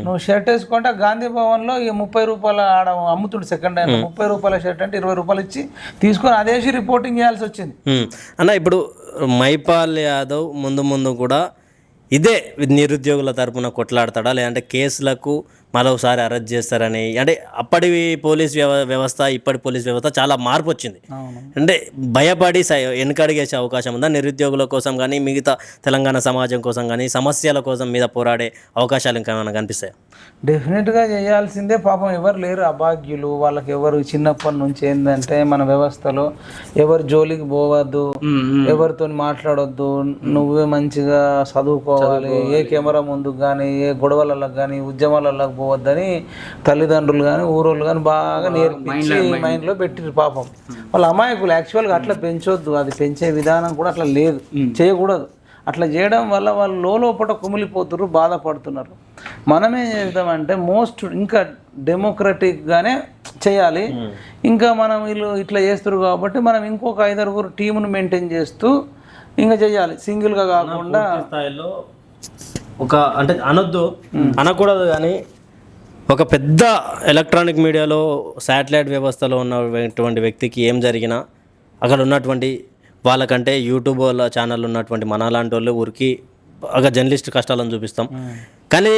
నువ్వు షర్ట్ వేసుకుంటే గాంధీ భవన్ లో 30 రూపాయల ఆడ అమ్ముతుండే సెకండ్ హ్యాండ్ 30 రూపాయల షర్ట్ అంటే 20 రూపాయలు ఇచ్చి తీసుకొని అదేసి రిపోర్టింగ్ చేయాల్సి వచ్చింది. అన్న ఇప్పుడు మైపాల్ యాదవ్ ముందు కూడా ఇదే నిరుద్యోగుల తరపున కొట్లాడతాడా, లేదంటే కేసులకు మరోసారి అరెస్ట్ చేస్తారని? అంటే అప్పటి పోలీస్ వ్యవస్థ ఇప్పటి పోలీస్ వ్యవస్థ చాలా మార్పు వచ్చింది. అంటే భయపడి వెనకడిగేసే అవకాశం ఉందా? నిరుద్యోగుల కోసం కానీ మిగతా తెలంగాణ సమాజం కోసం కానీ సమస్యల కోసం మీద పోరాడే అవకాశాలు ఇంకా ఏమైనా కనిపిస్తాయి? డెఫినెట్గా చేయాల్సిందే. పాపం ఎవరు లేరు అభాగ్యులు, వాళ్ళకి ఎవరు చిన్నప్పటి నుంచి ఏంటంటే మన వ్యవస్థలో ఎవరు జోలికి పోవద్దు, ఎవరితో మాట్లాడొద్దు, నువ్వే మంచిగా చదువుకోవాలి, ఏ కెమెరా ముందుకు కానీ ఏ గొడవలకు కానీ ఉద్యమాలకు పోవద్దని తల్లిదండ్రులు కానీ ఊరోళ్ళు కానీ బాగా నేర్పించి మైండ్లో పెట్టిరు. పాపం వాళ్ళ అమాయకులు. యాక్చువల్గా అట్లా పెంచొద్దు, అది పెంచే విధానం కూడా అట్లా లేదు, చేయకూడదు. అట్లా చేయడం వల్ల వాళ్ళు లోపల కుమిలిపోతున్నారు, బాధపడుతున్నారు. మనమేం చేద్దామంటే ఇంకా డెమోక్రటిక్గానే చేయాలి. ఇంకా మనం వీళ్ళు ఇట్లా చేస్తారు కాబట్టి మనం ఇంకొక 5-6 టీమును మెయింటైన్ చేస్తూ ఇంకా చేయాలి, సింగిల్గా కాకుండా. స్థాయిలో ఒక అంటే అనకూడదు కానీ ఒక పెద్ద ఎలక్ట్రానిక్ మీడియాలో శాటిలైట్ వ్యవస్థలో ఉన్నటువంటి వ్యక్తికి ఏం జరిగినా అక్కడ ఉన్నటువంటి వాళ్ళకంటే యూట్యూబ్ వాళ్ళ ఛానల్ ఉన్నటువంటి మనలాంటి వాళ్ళు ఊరికి ఒక జర్నలిస్ట్ కష్టాలను చూపిస్తాం. కానీ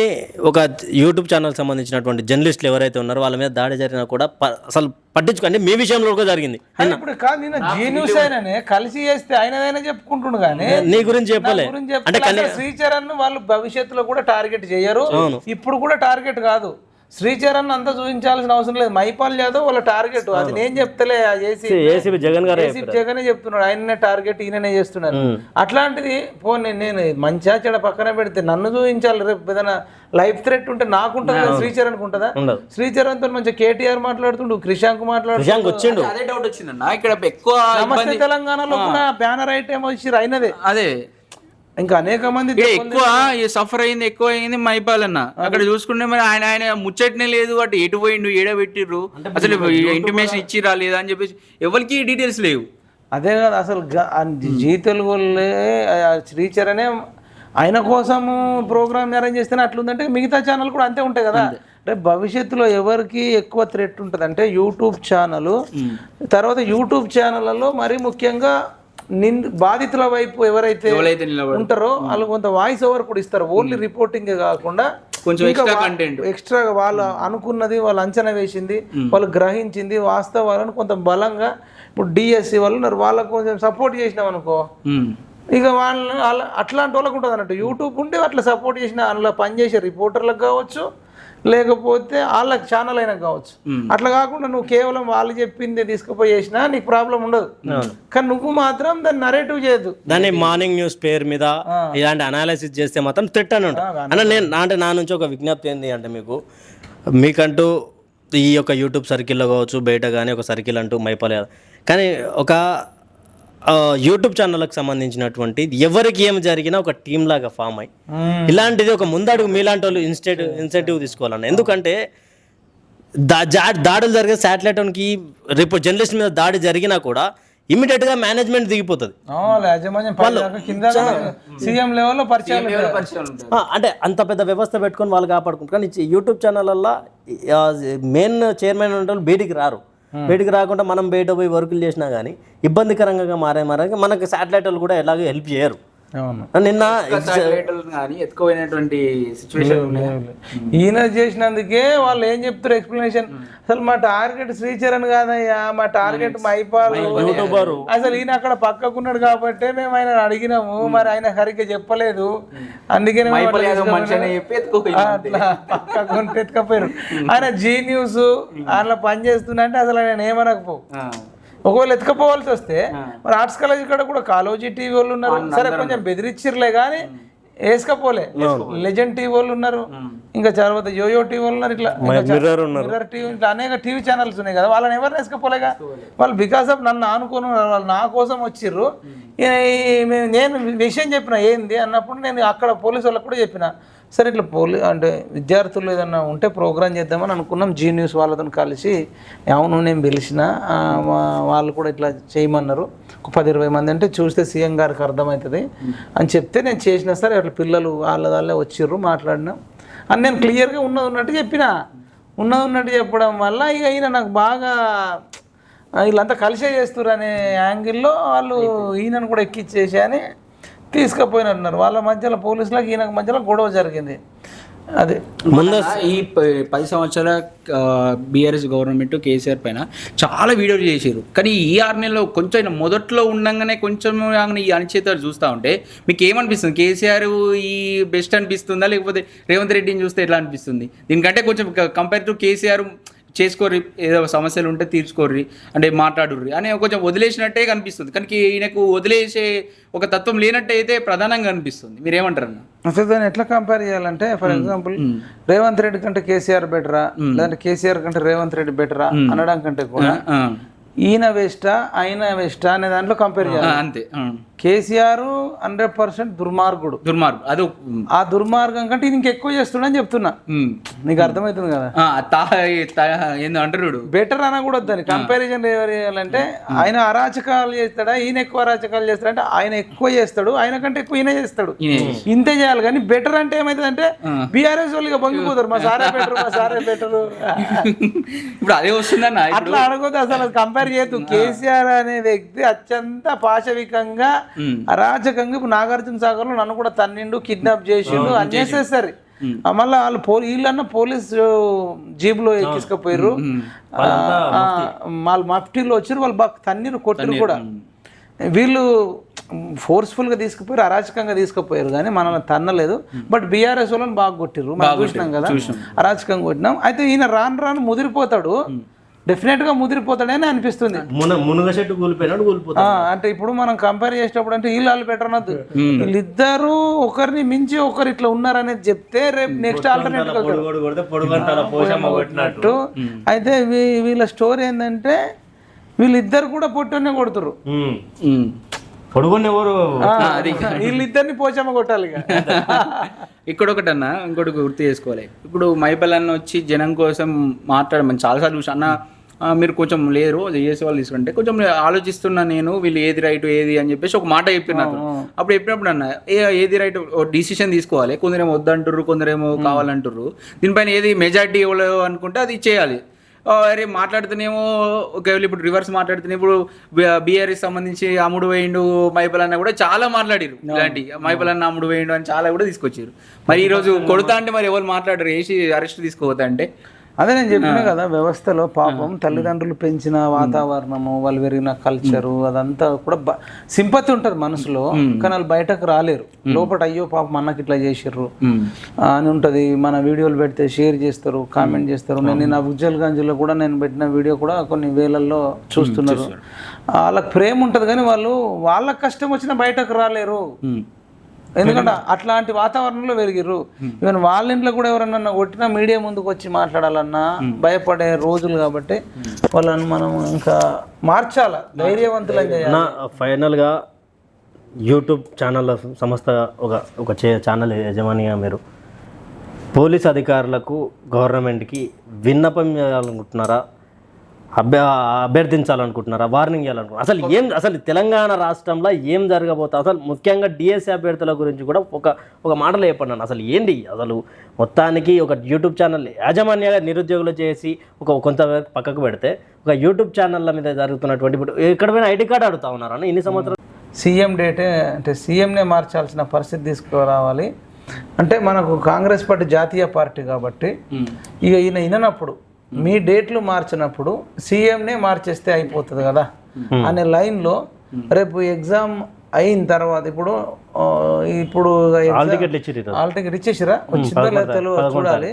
ఒక యూట్యూబ్ ఛానల్ సంబంధించినటువంటి జర్నలిస్టులు ఎవరైతే ఉన్నారో వాళ్ళ మీద దాడి జరిగినా కూడా అసలు పట్టించుకోండి. మీ విషయంలో కూడా జరిగింది. ఇప్పుడు కాదు, నేను జీ న్యూస్ అయిననే కలిసి చేస్తే ఆయనదైనా చెప్పుకుంటుండు కానీ నీ గురించి చెప్పలే. అంటే శ్రీచరణ్ వాళ్ళు భవిష్యత్తులో కూడా టార్గెట్ చేయరు, ఇప్పుడు కూడా టార్గెట్ కాదు. శ్రీచరణ్ అంతా చూపించాల్సిన అవసరం లేదు. మైపాల్ యాదవ్ వాళ్ళ టార్గెట్, అది నేను చెప్తలే, ఏసీపీ జగనే చెప్తున్నాడు, ఆయననే టార్గెట్ ఈయననే చేస్తున్నారు. అట్లాంటిది నేను మంచిగా చెడ పక్కన పెడితే నన్ను చూపించాలి. రేపు ఏదైనా లైఫ్ థ్రెట్ ఉంటే నాకుంటుందా, శ్రీచరణ్కి ఉంటుందా? శ్రీచరణ్ తో మంచిగా కేటీఆర్ మాట్లాడుతుండు, క్రిషాంక్ మాట్లాడుతుండు. అదే డౌట్ వచ్చిందన్న. ఇక్కడ ఎక్కువ నమస్తే తెలంగాణలో కూడా బ్యానర్ ఐటమ్ వచ్చి అయినదే. అదే ఇంకా అనేక మంది ఎక్కువ సఫర్ అయింది, ఎక్కువ అయింది మైపాల్ అన్న. అక్కడ చూసుకుంటే మరి ఆయన ముచ్చటనే లేదు, అటు ఎటు పోయిండు, ఏడబెట్టిర్రు, అసలు ఇంటిమేషన్ ఇచ్చిరా లేదా అని చెప్పేసి ఎవరికి డీటెయిల్స్ లేవు. అదే కదా అసలు జీ తెలుగు శ్రీచరణే ఆయన కోసము ప్రోగ్రామ్ అరేంజ్ చేస్తేనే అట్లుందంటే మిగతా ఛానల్ కూడా అంతే ఉంటాయి కదా. అంటే భవిష్యత్తులో ఎవరికి ఎక్కువ థ్రెట్ ఉంటుంది అంటే యూట్యూబ్ ఛానల్, తర్వాత యూట్యూబ్ ఛానళ్ళలో మరీ ముఖ్యంగా బాధితుల వైపు ఎవరైతే ఉంటారో వాళ్ళు కొంత వాయిస్ ఓవర్ కూడా ఇస్తారు. ఓన్లీ రిపోర్టింగ్ కాకుండా కొంచెం ఎక్స్ట్రాగా వాళ్ళు అనుకున్నది, వాళ్ళు అంచనా వేసింది, వాళ్ళు గ్రహించింది వాస్తవాలను కొంత బలంగా ఇప్పుడు డిఎస్సి వాళ్ళు ఉన్నారు, వాళ్ళకు కొంచెం సపోర్ట్ చేసినాం అనుకో, ఇక వాళ్ళు అట్లాంటి వాళ్ళకు ఉంటుంది అన్నట్టు. యూట్యూబ్ ఉంటే అట్లా సపోర్ట్ చేసిన అందులో పనిచేసే రిపోర్టర్లకు కావచ్చు, లేకపోతే వాళ్ళకి ఛానల్ అయినా కావచ్చు. అట్లా కాకుండా నువ్వు కేవలం వాళ్ళు చెప్పింది తీసుకుపోయి చేసినా నీకు ప్రాబ్లం ఉండదు. కానీ నువ్వు మాత్రం దాన్ని నరేటివ్ చేయదు. దాన్ని మార్నింగ్ న్యూస్ పేరు మీద ఇలాంటి అనాలిసిస్ చేస్తే మాత్రం తిట్టని ఉంటుంది. అంటే నా నుంచి ఒక విజ్ఞప్తి ఏంటి అంటే మీకంటూ ఈ యొక్క యూట్యూబ్ సర్కిల్లో కావచ్చు, బయట కానీ ఒక సర్కిల్ అంటూ మైపాల్ కానీ ఒక యూట్యూబ్ ఛానల్కి సంబంధించినటువంటి ఎవరికి ఏం జరిగినా ఒక టీమ్ లాగా ఫామ్ అయ్యి ఇలాంటిది ఒక ముందడుగు మీలాంటి వాళ్ళు ఇన్సెంటివ్ తీసుకోవాలన్న. ఎందుకంటే దాడులు జరిగే శాటిలైట్కి రిపోర్ట్ జర్నలిస్ట్ మీద దాడి జరిగినా కూడా ఇమీడియట్గా మేనేజ్మెంట్ దిగిపోతుంది. అంటే అంత పెద్ద వ్యవస్థ పెట్టుకొని వాళ్ళు కాపాడుకుంటారు. కానీ యూట్యూబ్ ఛానళ్ళల్లో మెయిన్ చైర్మన్ ఉంటే బయటికి రారు. బయటికి రాకుండా మనం బయట పోయి వర్కులు చేసినా కానీ ఇబ్బందికరంగా మారే మనకు శాటిలైట్ వాళ్ళు కూడా ఎలాగో హెల్ప్ చేయరు. నిన్న కానీ ఎత్తుకోపోయినటువంటి సిచ్యువేషన్ ఈయన చేసినందుకే వాళ్ళు ఏం చెప్తారు ఎక్స్ప్లెనేషన్, అసలు మా టార్గెట్ శ్రీచరణ్ కాదయ్యా, మా టార్గెట్ మైపాల్. అసలు ఈయన అక్కడ పక్కకున్నాడు కాబట్టి మేము ఆయన అడిగినాము, మరి ఆయన సరిగ్గా చెప్పలేదు, అందుకనే అట్లా పక్కకు ఎత్తుకపోయారు. ఆయన జీ న్యూస్ అట్లా పని చేస్తున్నా అంటే అసలు ఆయన ఏమనకపో. ఒకవేళ ఎత్తుకపోవాల్సి వస్తే మరి ఆర్ట్స్ కాలేజ్ ఇక్కడ కూడా కాలోజీ టీవీ వాళ్ళు ఉన్నారు, సరే కొంచెం బెదిరిచ్చిర్లే కానీ వేసుకపోలే. లెజెండ్ టీవీ వాళ్ళు ఉన్నారు, ఇంకా తర్వాత యోయో టీవీ వాళ్ళు ఉన్నారు, ఇట్లా మిర్రర్ టీవీ, ఇట్లా అనేక టీవీ ఛానల్స్ ఉన్నాయి కదా, వాళ్ళని ఎవరు వేసుకపోలేగా. వాళ్ళు బికాస్ ఆఫ్ నన్ను ఆనుకోను, వాళ్ళు నా కోసం వచ్చిర్రు. నేను విషయం చెప్పిన ఏంది అన్నప్పుడు నేను అక్కడ పోలీసు వాళ్ళకి కూడా చెప్పిన, సరే ఇట్లా అంటే విద్యార్థులు ఏదన్నా ఉంటే ప్రోగ్రామ్ చేద్దామని అనుకున్నాం. జీ న్యూస్ వాళ్ళతో కలిసి అవును నేను పిలిచిన, వాళ్ళు కూడా ఇట్లా చేయమన్నారు, ఒక 10-20 మంది అంటే చూస్తే సీఎం గారికి అర్థమవుతుంది అని చెప్తే నేను చేసిన. సరే అట్లా పిల్లలు వాళ్ళే వచ్చిర్రు, మాట్లాడినాం అని నేను క్లియర్గా ఉన్నట్టు చెప్పిన. ఉన్నట్టు చెప్పడం వల్ల ఇక ఈయన నాకు బాగా వీళ్ళంతా కలిసే చేస్తున్నారు అనే యాంగిల్లో వాళ్ళు ఈయనను కూడా ఎక్కిచ్చేసి అని తీసుకుపోయినట్టున్నారు. వాళ్ళ మధ్యలో పోలీసులకు ఈయనకు మధ్యలో గొడవ జరిగింది. అదే ఈ 10 సంవత్సరాల బీఆర్ఎస్ గవర్నమెంట్ కేసీఆర్ పైన చాలా వీడియోలు చేశారు, కానీ ఈ 6 నెలల్లో కొంచెం మొదట్లో ఉండగానే కొంచెం ఈ అనిశ్చితాలు చూస్తూ ఉంటే మీకు ఏమనిపిస్తుంది? కేసీఆర్ ఈ బెస్ట్ అనిపిస్తుందా, లేకపోతే రేవంత్ రెడ్డిని చూస్తే ఎట్లా అనిపిస్తుంది? దీనికంటే కొంచెం కంపేర్ టు కేసీఆర్ చేసుకోర్రి, ఏదో సమస్యలు ఉంటే తీర్చుకోర్రి అంటే మాట్లాడుర్రి అని కొంచెం వదిలేసినట్టే కనిపిస్తుంది, కానీ ఈయనకు వదిలేసే ఒక తత్వం లేనట్టు అయితే ప్రధానంగా అనిపిస్తుంది. మీరేమంటారు అన్న? అసలు దాన్ని ఎట్లా కంపేర్ చేయాలంటే, ఫర్ ఎగ్జాంపుల్ రేవంత్ రెడ్డి కంటే కేసీఆర్ బెటరా, లేదంటే కేసీఆర్ కంటే రేవంత్ రెడ్డి బెటరా అనడం కంటే కూడా ఈయన వేస్టా ఆయన వేస్టా అనే దాంట్లో కంపేర్ చేయాలి. అంతే. కేసీఆర్ 100% దుర్మార్గుడు. అది ఆ దుర్మార్గం కంటే ఇంక ఎక్కువ చేస్తున్నా చెప్తున్నా, నీకు అర్థమవుతుంది కదా. అంటారు బెటర్ అనకూడదు, దాన్ని కంపారిజన్ ఎవరు చేయాలంటే ఆయన అరాచకాలు చేస్తాడా ఈయన ఎక్కువ అరాచకాలు చేస్తాడంటే ఆయన ఎక్కువ చేస్తాడు, ఆయన కంటే ఎక్కువ ఈయన చేస్తాడు, ఇంతే చేయాలి. కానీ బెటర్ అంటే ఏమైతుంది అంటే బీఆర్ఎస్ వాళ్ళు పొంగిపోతారు, మా సారే బెటర్, మా సారే బెటర్. ఇప్పుడు అదే వస్తుందన్న, అట్లా అడగదు అసలు కంపేర్ చేయొద్దు. కేసీఆర్ అనే వ్యక్తి అత్యంత పాశవికంగా అరాచకంగా ఇప్పుడు నాగార్జున సాగర్ లో నన్ను కూడా తన్నిండు, కిడ్నాప్ చేసిండు, అన్నేసేసరి. మళ్ళీ వాళ్ళు వీళ్ళన్నా పోలీసు జీబులో ఎక్కించుకపోయారు, వాళ్ళు మఫ్టీలో వచ్చారు, వాళ్ళు బాగా తన్నీరు కొట్టిరు కూడా. వీళ్ళు ఫోర్స్ఫుల్గా తీసుకుపోయారు, అరాచకంగా తీసుకుపోయారు, కానీ మనల్ని తన్నలేదు. బట్ బీఆర్ఎస్ వాళ్ళని బాగా కొట్టిర్రు, మనం చూసినాం కదా, అరాచకంగా కొట్టినాం. అయితే ఈయన రాను ముదిరిపోతాడు, డెఫినెట్ గా ముదిరిపోతాడని అనిపిస్తుంది. అంటే ఇప్పుడు మనం కంపేర్ చేసేటప్పుడు అంటే వీళ్ళు బెటర్ అనొద్దు, వీళ్ళిద్దరు ఒకరిని మించి ఒకరు ఇట్లా ఉన్నారనేది చెప్తే రేపు నెక్స్ట్ ఆల్టర్నేటివ్. అయితే వీళ్ళ స్టోరీ ఏంటంటే వీళ్ళిద్దరు కూడా పొట్టునే కొడుతురు, వీళ్ళిద్దరిని పోచమ్మ కొట్టాలి. ఇక్కడ ఒకటన్నా ఇంకోటి గుర్తు చేసుకోవాలి. ఇప్పుడు మైపల్ అన్న వచ్చి జనం కోసం మాట్లాడమని చాలాసార్లు చూసి, అన్న మీరు కొంచెం లేరు చేసే వాళ్ళు తీసుకుంటే కొంచెం ఆలోచిస్తున్నా నేను, వీళ్ళు ఏది రైట్ ఏది అని చెప్పేసి ఒక మాట చెప్పినారు. అప్పుడు చెప్పినప్పుడు అన్న ఏది రైట్ డిసిషన్ తీసుకోవాలి, కొందరేమో వద్దంటుర్రు, కొందరేమో కావాలంటుర్రు, దీనిపైన ఏది మెజారిటీ ఇవ్వలేదు అనుకుంటే అది చేయాలి. అరే మాట్లాడుతున్నామో ఒకవేళ ఇప్పుడు రివర్స్ మాట్లాడుతున్నా, ఇప్పుడు బీఆర్ఎస్ సంబంధించి అమ్ముడు వేయండు మైపల్ అన్న కూడా చాలా మాట్లాడారు, ఇలాంటి మైపల్ అన్న అమ్ముడు వేయండు అని చాలా కూడా తీసుకొచ్చారు. మరి ఈరోజు కొడతా అంటే మరి ఎవరు మాట్లాడరు, వేసి అరెస్ట్ తీసుకోవద్దా అంటే అదే నేను చెప్పినా కదా, వ్యవస్థలో పాపం తల్లిదండ్రులు పెంచిన వాతావరణము, వాళ్ళు పెరిగిన కల్చరు, అదంతా కూడా సింపతి ఉంటుంది మనసులో, కానీ వాళ్ళు బయటకు రాలేరు. లోపల అయ్యో పాపం అన్నకి ఇట్లా చేసిర్రు అని ఉంటుంది. మన వీడియోలు పెడితే షేర్ చేస్తారు, కామెంట్ చేస్తారు. నేను అఫ్జల్గంజ్లో కూడా నేను పెట్టిన వీడియో కూడా కొన్ని వేలల్లో చూస్తున్నారు. వాళ్ళకి ప్రేమ ఉంటుంది కానీ వాళ్ళు వాళ్ళకి కష్టం వచ్చినా బయటకు రాలేరు, ఎందుకంటే అట్లాంటి వాతావరణంలో పెరిగిర్రు. ఈవెన్ వాళ్ళ ఇంట్లో కూడా ఎవరన్నా కొట్టినా మీడియా ముందుకు వచ్చి మాట్లాడాలన్నా భయపడే రోజులు, కాబట్టి వాళ్ళని మనం ఇంకా మార్చాల, ధైర్యవంతులు చేయాలి. ఫైనల్గా యూట్యూబ్ ఛానల్ సంస్థ ఒక ఛానల్ యజమానిగా మీరు పోలీస్ అధికారులకు గవర్నమెంట్కి విన్నపం చేయాలనుకుంటున్నారా? అభ్యర్థించాలనుకుంటున్నారా, వార్నింగ్ ఇవ్వాలనుకుంటున్నారు? అసలు తెలంగాణ రాష్ట్రంలో ఏం జరగబోతా, అసలు ముఖ్యంగా డిఎస్సి అభ్యర్థుల గురించి కూడా ఒక మాటలో చెప్పండి. అసలు ఏంటి అసలు మొత్తానికి ఒక యూట్యూబ్ ఛానల్ యాజమాన్యంగా నిరుద్యోగులు చేసి కొంత పక్కకు పెడితే ఒక యూట్యూబ్ ఛానళ్ళ మీద జరుగుతున్నటువంటి ఇప్పుడు ఎక్కడ పోయినా ఐడి కార్డు అడుగుతా ఉన్నారా ఇన్ని సంవత్సరాలు? సీఎం డేటే అంటే సీఎంనే మార్చాల్సిన పరిస్థితి తీసుకురావాలి. అంటే మనకు కాంగ్రెస్ పార్టీ జాతీయ పార్టీ కాబట్టి ఇక ఈయనప్పుడు మీ డేట్లు మార్చినప్పుడు సీఎంనే మార్చేస్తే అయిపోతుంది కదా అనే లైన్లో రేపు ఎగ్జామ్ అయిన తర్వాత ఇప్పుడు హాల్ టికెట్ ఇచ్చేసిరా వచ్చిందో లేదో తెలియదు, చూడాలి.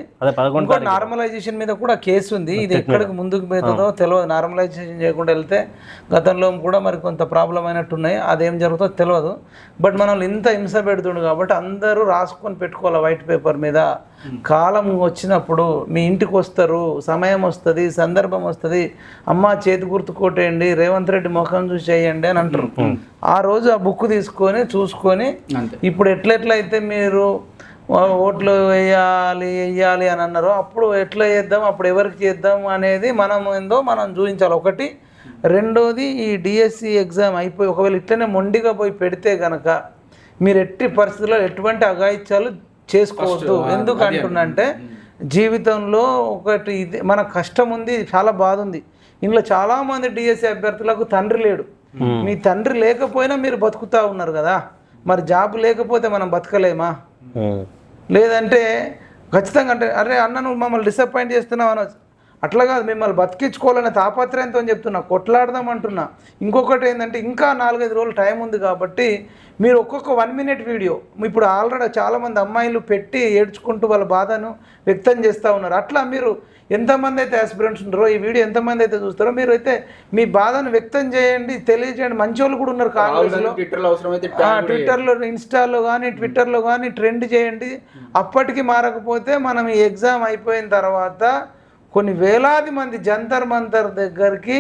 ఇంకో నార్మలైజేషన్ మీద కూడా కేసు ఉంది. ఇది ఎక్కడికి ముందుకు పోతుందో తెలియదు. నార్మలైజేషన్ చేయకుండా వెళ్తే గతంలో కూడా మరి కొంత ప్రాబ్లం అయినట్టున్నాయి, అదేం జరుగుతుందో తెలియదు. బట్ మనం ఇంత హింస పెడుతుండు కాబట్టి అందరూ రాసుకొని పెట్టుకోవాలి వైట్ పేపర్ మీద. కాలం వచ్చినప్పుడు మీ ఇంటికి వస్తారు, సమయం వస్తుంది, సందర్భం వస్తుంది, అమ్మ చేతి గుర్తు కొట్టేయండి, రేవంత్ రెడ్డి ముఖం చూసి చేయండి అని అంటారు. ఆ రోజు ఆ బుక్ తీసుకొని చూసుకొని ఇప్పుడు ఎట్లయితే మీరు ఓట్లు వేయాలి అని అన్నారో అప్పుడు ఎట్లా చేద్దాం, అప్పుడు ఎవరికి చేద్దాం అనేది మనం ఏందో మనం చూపించాలి. ఒకటి. రెండోది ఈ డిఎస్సి ఎగ్జామ్ అయిపోయి ఒకవేళ ఇట్లనే మొండిగా పోయి పెడితే కనుక మీరు ఎట్టి పరిస్థితుల్లో ఎటువంటి అఘాయిత్యాలు చేసుకోవద్దు. ఎందుకు అంటున్నంటే జీవితంలో ఒకటి ఇది మన కష్టం ఉంది, చాలా బాధ ఉంది. ఇందులో చాలామంది డిఎస్సి అభ్యర్థులకు తండ్రి లేడు. మీ తండ్రి లేకపోయినా మీరు బతుకుతూ ఉన్నారు కదా, మరి జాబ్ లేకపోతే మనం బతకలేమా? లేదంటే ఖచ్చితంగా అంటే అరే అన్న నువ్వు మమ్మల్ని డిసప్పాయింట్ చేస్తున్నావు అనొచ్చు. అట్లా కాదు, మిమ్మల్ని బతికించుకోవాలనే తాపత్రయంతో చెప్తున్నా, కొట్లాడదాం అంటున్నా. ఇంకొకటి ఏంటంటే ఇంకా 4-5 రోజులు టైం ఉంది కాబట్టి మీరు ఒక్కొక్క 1 minute వీడియో ఇప్పుడు ఆల్రెడీ చాలామంది అమ్మాయిలు పెట్టి ఏడ్చుకుంటూ వాళ్ళ బాధను వ్యక్తం చేస్తూ ఉన్నారు. అట్లా మీరు ఎంతమంది అయితే ఆస్పిరెంట్స్ ఉంటారో ఈ వీడియో ఎంతమంది అయితే చూస్తారో మీరు అయితే మీ బాధను వ్యక్తం చేయండి, తెలియజేయండి. మంచి వాళ్ళు కూడా ఉన్నారు కాంగ్రెస్లో, ట్విట్టర్లో, ఇన్స్టాలో కానీ ట్విట్టర్లో కానీ ట్రెండ్ చేయండి. అప్పటికి మారకపోతే మనం ఈ ఎగ్జామ్ అయిపోయిన తర్వాత కొన్ని వేలాది మంది జంతర్ మంతర్ దగ్గరికి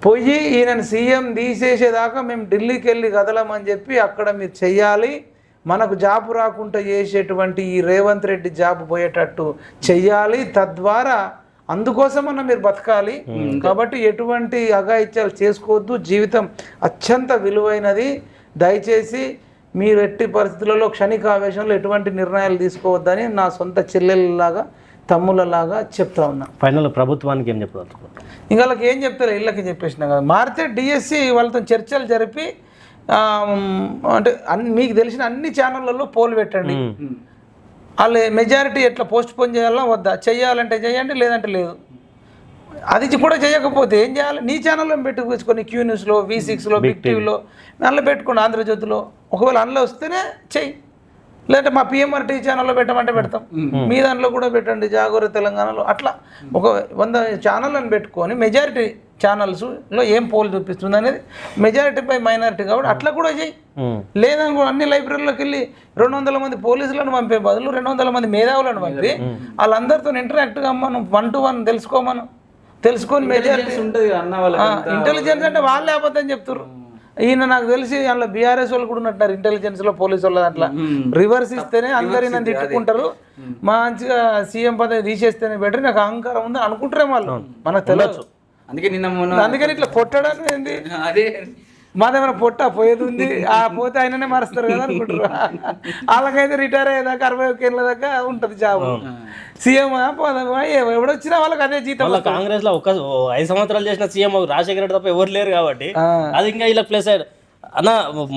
పోయి ఈయనను సీఎం తీసేసేదాకా మేము ఢిల్లీకి వెళ్ళి కదలమని చెప్పి అక్కడ మీరు చెయ్యాలి. మనకు జాబ్ రాకుండా చేసేటువంటి ఈ రేవంత్ రెడ్డి జాబ్ పోయేటట్టు చెయ్యాలి. తద్వారా అందుకోసమన్నా మీరు బతకాలి. కాబట్టి ఎటువంటి అఘాయిత్యాలు చేసుకోవద్దు. జీవితం అత్యంత విలువైనది. దయచేసి మీరు ఎట్టి పరిస్థితులలో క్షణికావేశంలో ఎటువంటి నిర్ణయాలు తీసుకోవద్దని నా సొంత చెల్లెళ్ళలాగా తమ్ముళ్ళలాగా చెప్తా ఉన్నా. ఫైనల్ ప్రభుత్వానికి ఏం చెప్పాలి? ఇంకా వాళ్ళకి ఏం చెప్తారు, ఇళ్ళకి చెప్పేసినా కదా. మారితే డిఎస్సి వాళ్ళతో చర్చలు జరిపి అంటే మీకు తెలిసిన అన్ని ఛానళ్ళల్లో పోల్ పెట్టండి. వాళ్ళు మెజారిటీ ఎట్లా పోస్ట్ పోన్ చేయాలా వద్దా, చెయ్యాలంటే చేయండి, లేదంటే లేదు. అది కూడా చేయకపోతే ఏం చేయాలి? నీ ఛానల్లో పెట్టుకొని క్యూ న్యూస్లో, V6లో, బిగ్ టీవీలో అందులో పెట్టుకోండి, ఆంధ్రజ్యోతిలో. ఒకవేళ అందులో వస్తేనే చెయ్యి, లేదంటే మా PMRT ఛానల్లో పెట్టమంటే పెడతాం. మీ దాంట్లో కూడా పెట్టండి, జాగోర తెలంగాణలో. అట్లా ఒక 100 ఛానళ్ళని పెట్టుకొని మెజారిటీ ఛానల్స్లో ఏం పోల్ చూపిస్తుంది అనేది మెజారిటీ బై మైనారిటీ కాబట్టి అట్లా కూడా చేయి. లేదని కూడా అన్ని లైబ్రరీలోకి వెళ్ళి 200 మంది పోలీసులను పంపే బదులు 200 మంది మేధావులను పంపి వాళ్ళందరితో ఇంటరాక్ట్గా మనం 1 to 1 తెలుసుకొని మెజారిటీ ఉంటుంది. ఇంటెలిజెన్స్ అంటే వాళ్ళే అబద్ధం చెప్తారు. ఈయన నాకు తెలిసి అందులో బీఆర్ఎస్ వాళ్ళు కూడా ఉన్నట్టున్నారు ఇంటెలిజెన్స్లో, పోలీసు వాళ్ళ దాంట్లో. రివర్స్ ఇస్తేనే అందరు ఈయన తిట్టుకుంటారు, మంచిగా సీఎం పదవి తీసేస్తేనే బెటర్, నాకు అహంకారం ఉంది అనుకుంటారే వాళ్ళు. మనకు తెలియదు. అందుకని ఇట్లా కొట్టడానికి ఏంది, అదే మాదేమైనా పొట్ట పోయేది ఉంది, ఆ పోతే ఆయననే మారుస్తారు కదా అనుకుంటారు. వాళ్ళకైతే రిటైర్ అయ్యేదాకా 61 ఏళ్ళ దాకా ఉంటుంది జాబ్. సీఎం ఎవడొచ్చినా వాళ్ళకి అదే జీతం. కాంగ్రెస్ లో 5 సంవత్సరాలు చేసిన సీఎం రాజశేఖర రెడ్డి తప్ప ఎవరు లేరు కాబట్టి అది ఇంకా ఇలా ప్లస్ అన్న.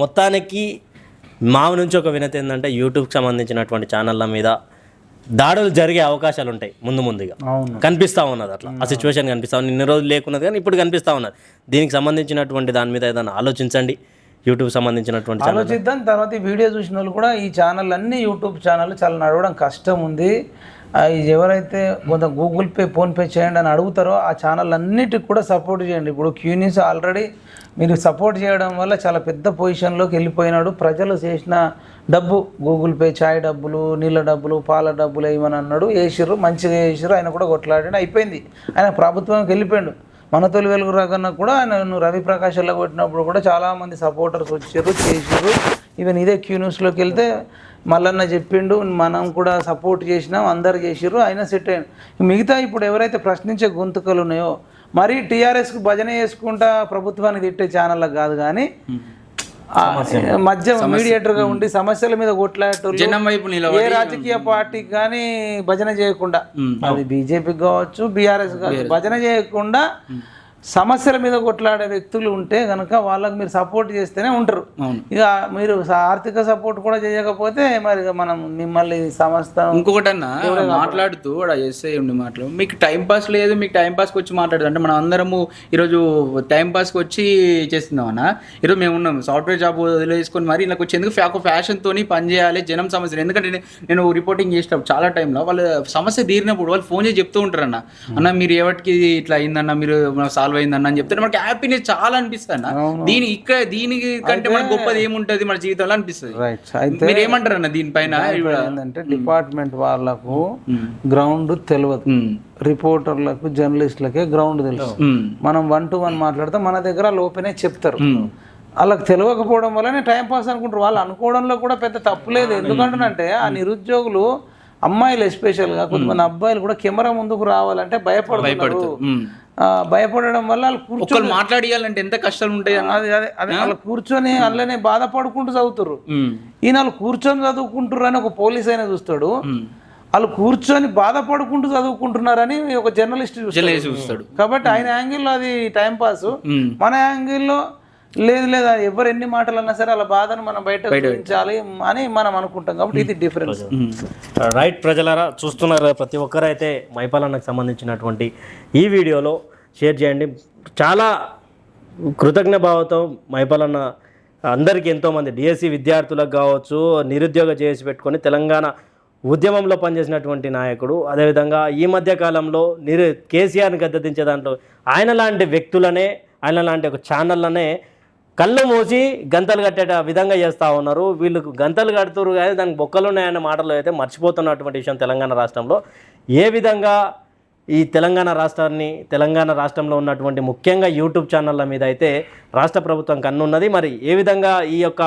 మొత్తానికి మా నుంచి ఒక వినతి ఏంటంటే యూట్యూబ్కి సంబంధించినటువంటి ఛానళ్ళ మీద దాడులు జరిగే అవకాశాలు ఉంటాయి ముందుగా కనిపిస్తూ ఉన్నది. అట్లా ఆ సిచ్యువేషన్ కనిపిస్తా ఉన్నది. ఇన్ని రోజులు లేకున్నది కానీ ఇప్పుడు కనిపిస్తూ ఉన్నది. దీనికి సంబంధించినటువంటి దాని మీద ఏదైనా ఆలోచించండి. యూట్యూబ్ సంబంధించినటువంటి ఆలోచిద్దాం. తర్వాత ఈ వీడియో చూసిన వాళ్ళు కూడా ఈ ఛానల్ అన్ని యూట్యూబ్ ఛానల్ చాలా నడవడం కష్టం ఉంది. ఎవరైతే కొంత గూగుల్ పే, ఫోన్పే చేయండి అని అడుగుతారో ఆ ఛానల్ అన్నిటికి కూడా సపోర్ట్ చేయండి. ఇప్పుడు క్యూ న్యూస్ ఆల్రెడీ మీరు సపోర్ట్ చేయడం వల్ల చాలా పెద్ద పొజిషన్లోకి వెళ్ళిపోయినాడు. ప్రజలు చేసిన డబ్బు గూగుల్ పే, ఛాయ్ డబ్బులు, నీళ్ళ డబ్బులు, పాల డబ్బులు వేయమని అన్నాడు, వేసిర్రు, మంచిగా వేసిర్రు. ఆయన కూడా కొట్లాడాడు, అయిపోయింది. ఆయన ప్రభుత్వంకి వెళ్ళిపోయాడు. మన తొలి వెలుగు రాకన్నా కూడా ఆయన రవి ప్రకాష్లో కొట్టినప్పుడు కూడా చాలామంది సపోర్టర్స్ వచ్చారు, చేసారు. ఈవెన్ ఇదే క్యూ న్యూస్లోకి వెళ్తే మల్లన్న చెప్పిండు, మనం కూడా సపోర్ట్ చేసినాం, అందరు చేసిర్రు, అయినా సెట్ అయ్యాడు. మిగతా ఇప్పుడు ఎవరైతే ప్రశ్నించే గొంతుకలు ఉన్నాయో మరి టీఆర్ఎస్కు భజన చేసుకుంటా ప్రభుత్వాన్ని తిట్టే ఛానళ్ళకు కాదు కానీ మధ్య మీడియేటర్గా ఉండి సమస్యల మీద కొట్లాడేటోళ్ళు జనం వైపు ఏ రాజకీయ పార్టీకి కానీ భజన చేయకుండా, అది బీజేపీకి కావచ్చు బీఆర్ఎస్ కావచ్చు, భజన చేయకుండా సమస్యల మీద కొట్లాడే వ్యక్తులు ఉంటే కనుక వాళ్ళకి మీరు సపోర్ట్ చేస్తేనే ఉంటారు. ఇక మీరు ఆర్థిక సపోర్ట్ కూడా చేయకపోతే మరి మనం మిమ్మల్ని సంస్థ ఇంకొకటి అన్న మాట్లాడుతూ ఎస్ఐ ఉండి మాట్లాడు, మీకు టైం పాస్ లేదు, మీకు టైం పాస్కి వచ్చి మాట్లాడదు అంటే మనం అందరము ఈరోజు టైం పాస్కి వచ్చి చేస్తున్నాం అన్న. ఈరోజు మేము ఉన్నాం సాఫ్ట్వేర్ జాబ్ వదిలేసుకొని మరి ఇలా వచ్చేందుకు ఒక ఫ్యాషన్తో పని చేయాలి జనం సమస్యలు. ఎందుకంటే నేను రిపోర్టింగ్ చేసేటప్పుడు చాలా టైంలో వాళ్ళ సమస్య తీరినప్పుడు వాళ్ళు ఫోన్ చేసి చెప్తూ ఉంటారు అన్న మీరు ఎవరికి ఇట్లా అయిందన్న, మీరు సాల్వ్ అయిందన్న అని చెప్తే మనకి హ్యాపీనెస్ చాలా అనిపిస్తుంది అన్న. దీనికి కంటే మన గొప్పది ఏముంటది మన జీవితంలో అనిపిస్తుంది. మీరు ఏమంటారు అన్న దీనిపైన? ఏంటంటే డిపార్ట్మెంట్ వాళ్ళకు గ్రౌండ్ తెలియదు, రిపోర్టర్లకు జర్నలిస్టులకే గ్రౌండ్ తెలుసు. మనం 1-to-1 మాట్లాడితే మన దగ్గర లోపనే చెప్తారు. వాళ్ళకి తెలియకపోవడం వల్లనే టైం పాస్ అనుకుంటారు. వాళ్ళు అనుకోవడంలో కూడా పెద్ద తప్పు లేదు. ఎందుకంటే ఆ నిరుద్యోగులు అమ్మాయిలు ఎస్పెషల్గా కొంతమంది అబ్బాయిలు కూడా కెమెరా ముందుకు రావాలంటే భయపడతారు. భయపడడం వల్ల వాళ్ళు కూర్చొని మాట్లాడియాలంటే ఎంత కష్టాలు ఉంటాయి. అదే వాళ్ళు కూర్చొని అందులోనే బాధపడుకుంటూ చదువుతారు. ఈయన వాళ్ళు కూర్చొని చదువుకుంటారు అని ఒక పోలీస్ అయినా చూస్తాడు, వాళ్ళు కూర్చొని బాధపడుకుంటూ చదువుకుంటున్నారని ఒక జర్నలిస్ట్ చూస్తాడు. కాబట్టి ఆయన యాంగిల్లో అది టైం పాస్, మన యాంగిల్లో లేదు ఎవరు ఎన్ని మాటలు అన్నా సరే అలా బాధను మనం బయట చూపించాలి అని మనం అనుకుంటాం. కాబట్టి ఇది డిఫరెన్స్. రైట్ ప్రజలారా, చూస్తున్నారు ప్రతి ఒక్కరైతే మైపాలన్నకు సంబంధించినటువంటి ఈ వీడియోలో షేర్ చేయండి. చాలా కృతజ్ఞ భావంతో మైపాలన్న అందరికీ ఎంతోమంది డిఎస్సి విద్యార్థులకు కావచ్చు, నిరుద్యోగ చేసి పెట్టుకొని తెలంగాణ ఉద్యమంలో పనిచేసినటువంటి నాయకుడు. అదేవిధంగా ఈ మధ్య కాలంలో కేసీఆర్ని గద్దెదించే దాంట్లో ఆయన లాంటి వ్యక్తులనే, ఆయన లాంటి ఒక ఛానళ్ళనే కళ్ళు మూసి గంతలు కట్టేట విధంగా చేస్తూ ఉన్నారు. వీళ్ళు గంతలు కడుతున్నారు కానీ దానికి బొక్కలు ఉన్నాయన్న మాటలు అయితే మర్చిపోతున్నటువంటి విషయం తెలంగాణ రాష్ట్రంలో. ఏ విధంగా ఈ తెలంగాణ రాష్ట్రంలో ఉన్నటువంటి ముఖ్యంగా యూట్యూబ్ ఛానళ్ళ మీద అయితే రాష్ట్ర ప్రభుత్వం కన్నున్నది. మరి ఏ విధంగా ఈ యొక్క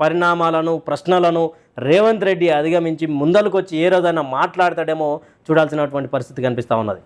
పరిణామాలను, ప్రశ్నలను రేవంత్ రెడ్డి అధిగమించి ముందలకు వచ్చి ఏ రోజైనా మాట్లాడతాడేమో చూడాల్సినటువంటి పరిస్థితి కనిపిస్తూ ఉన్నది.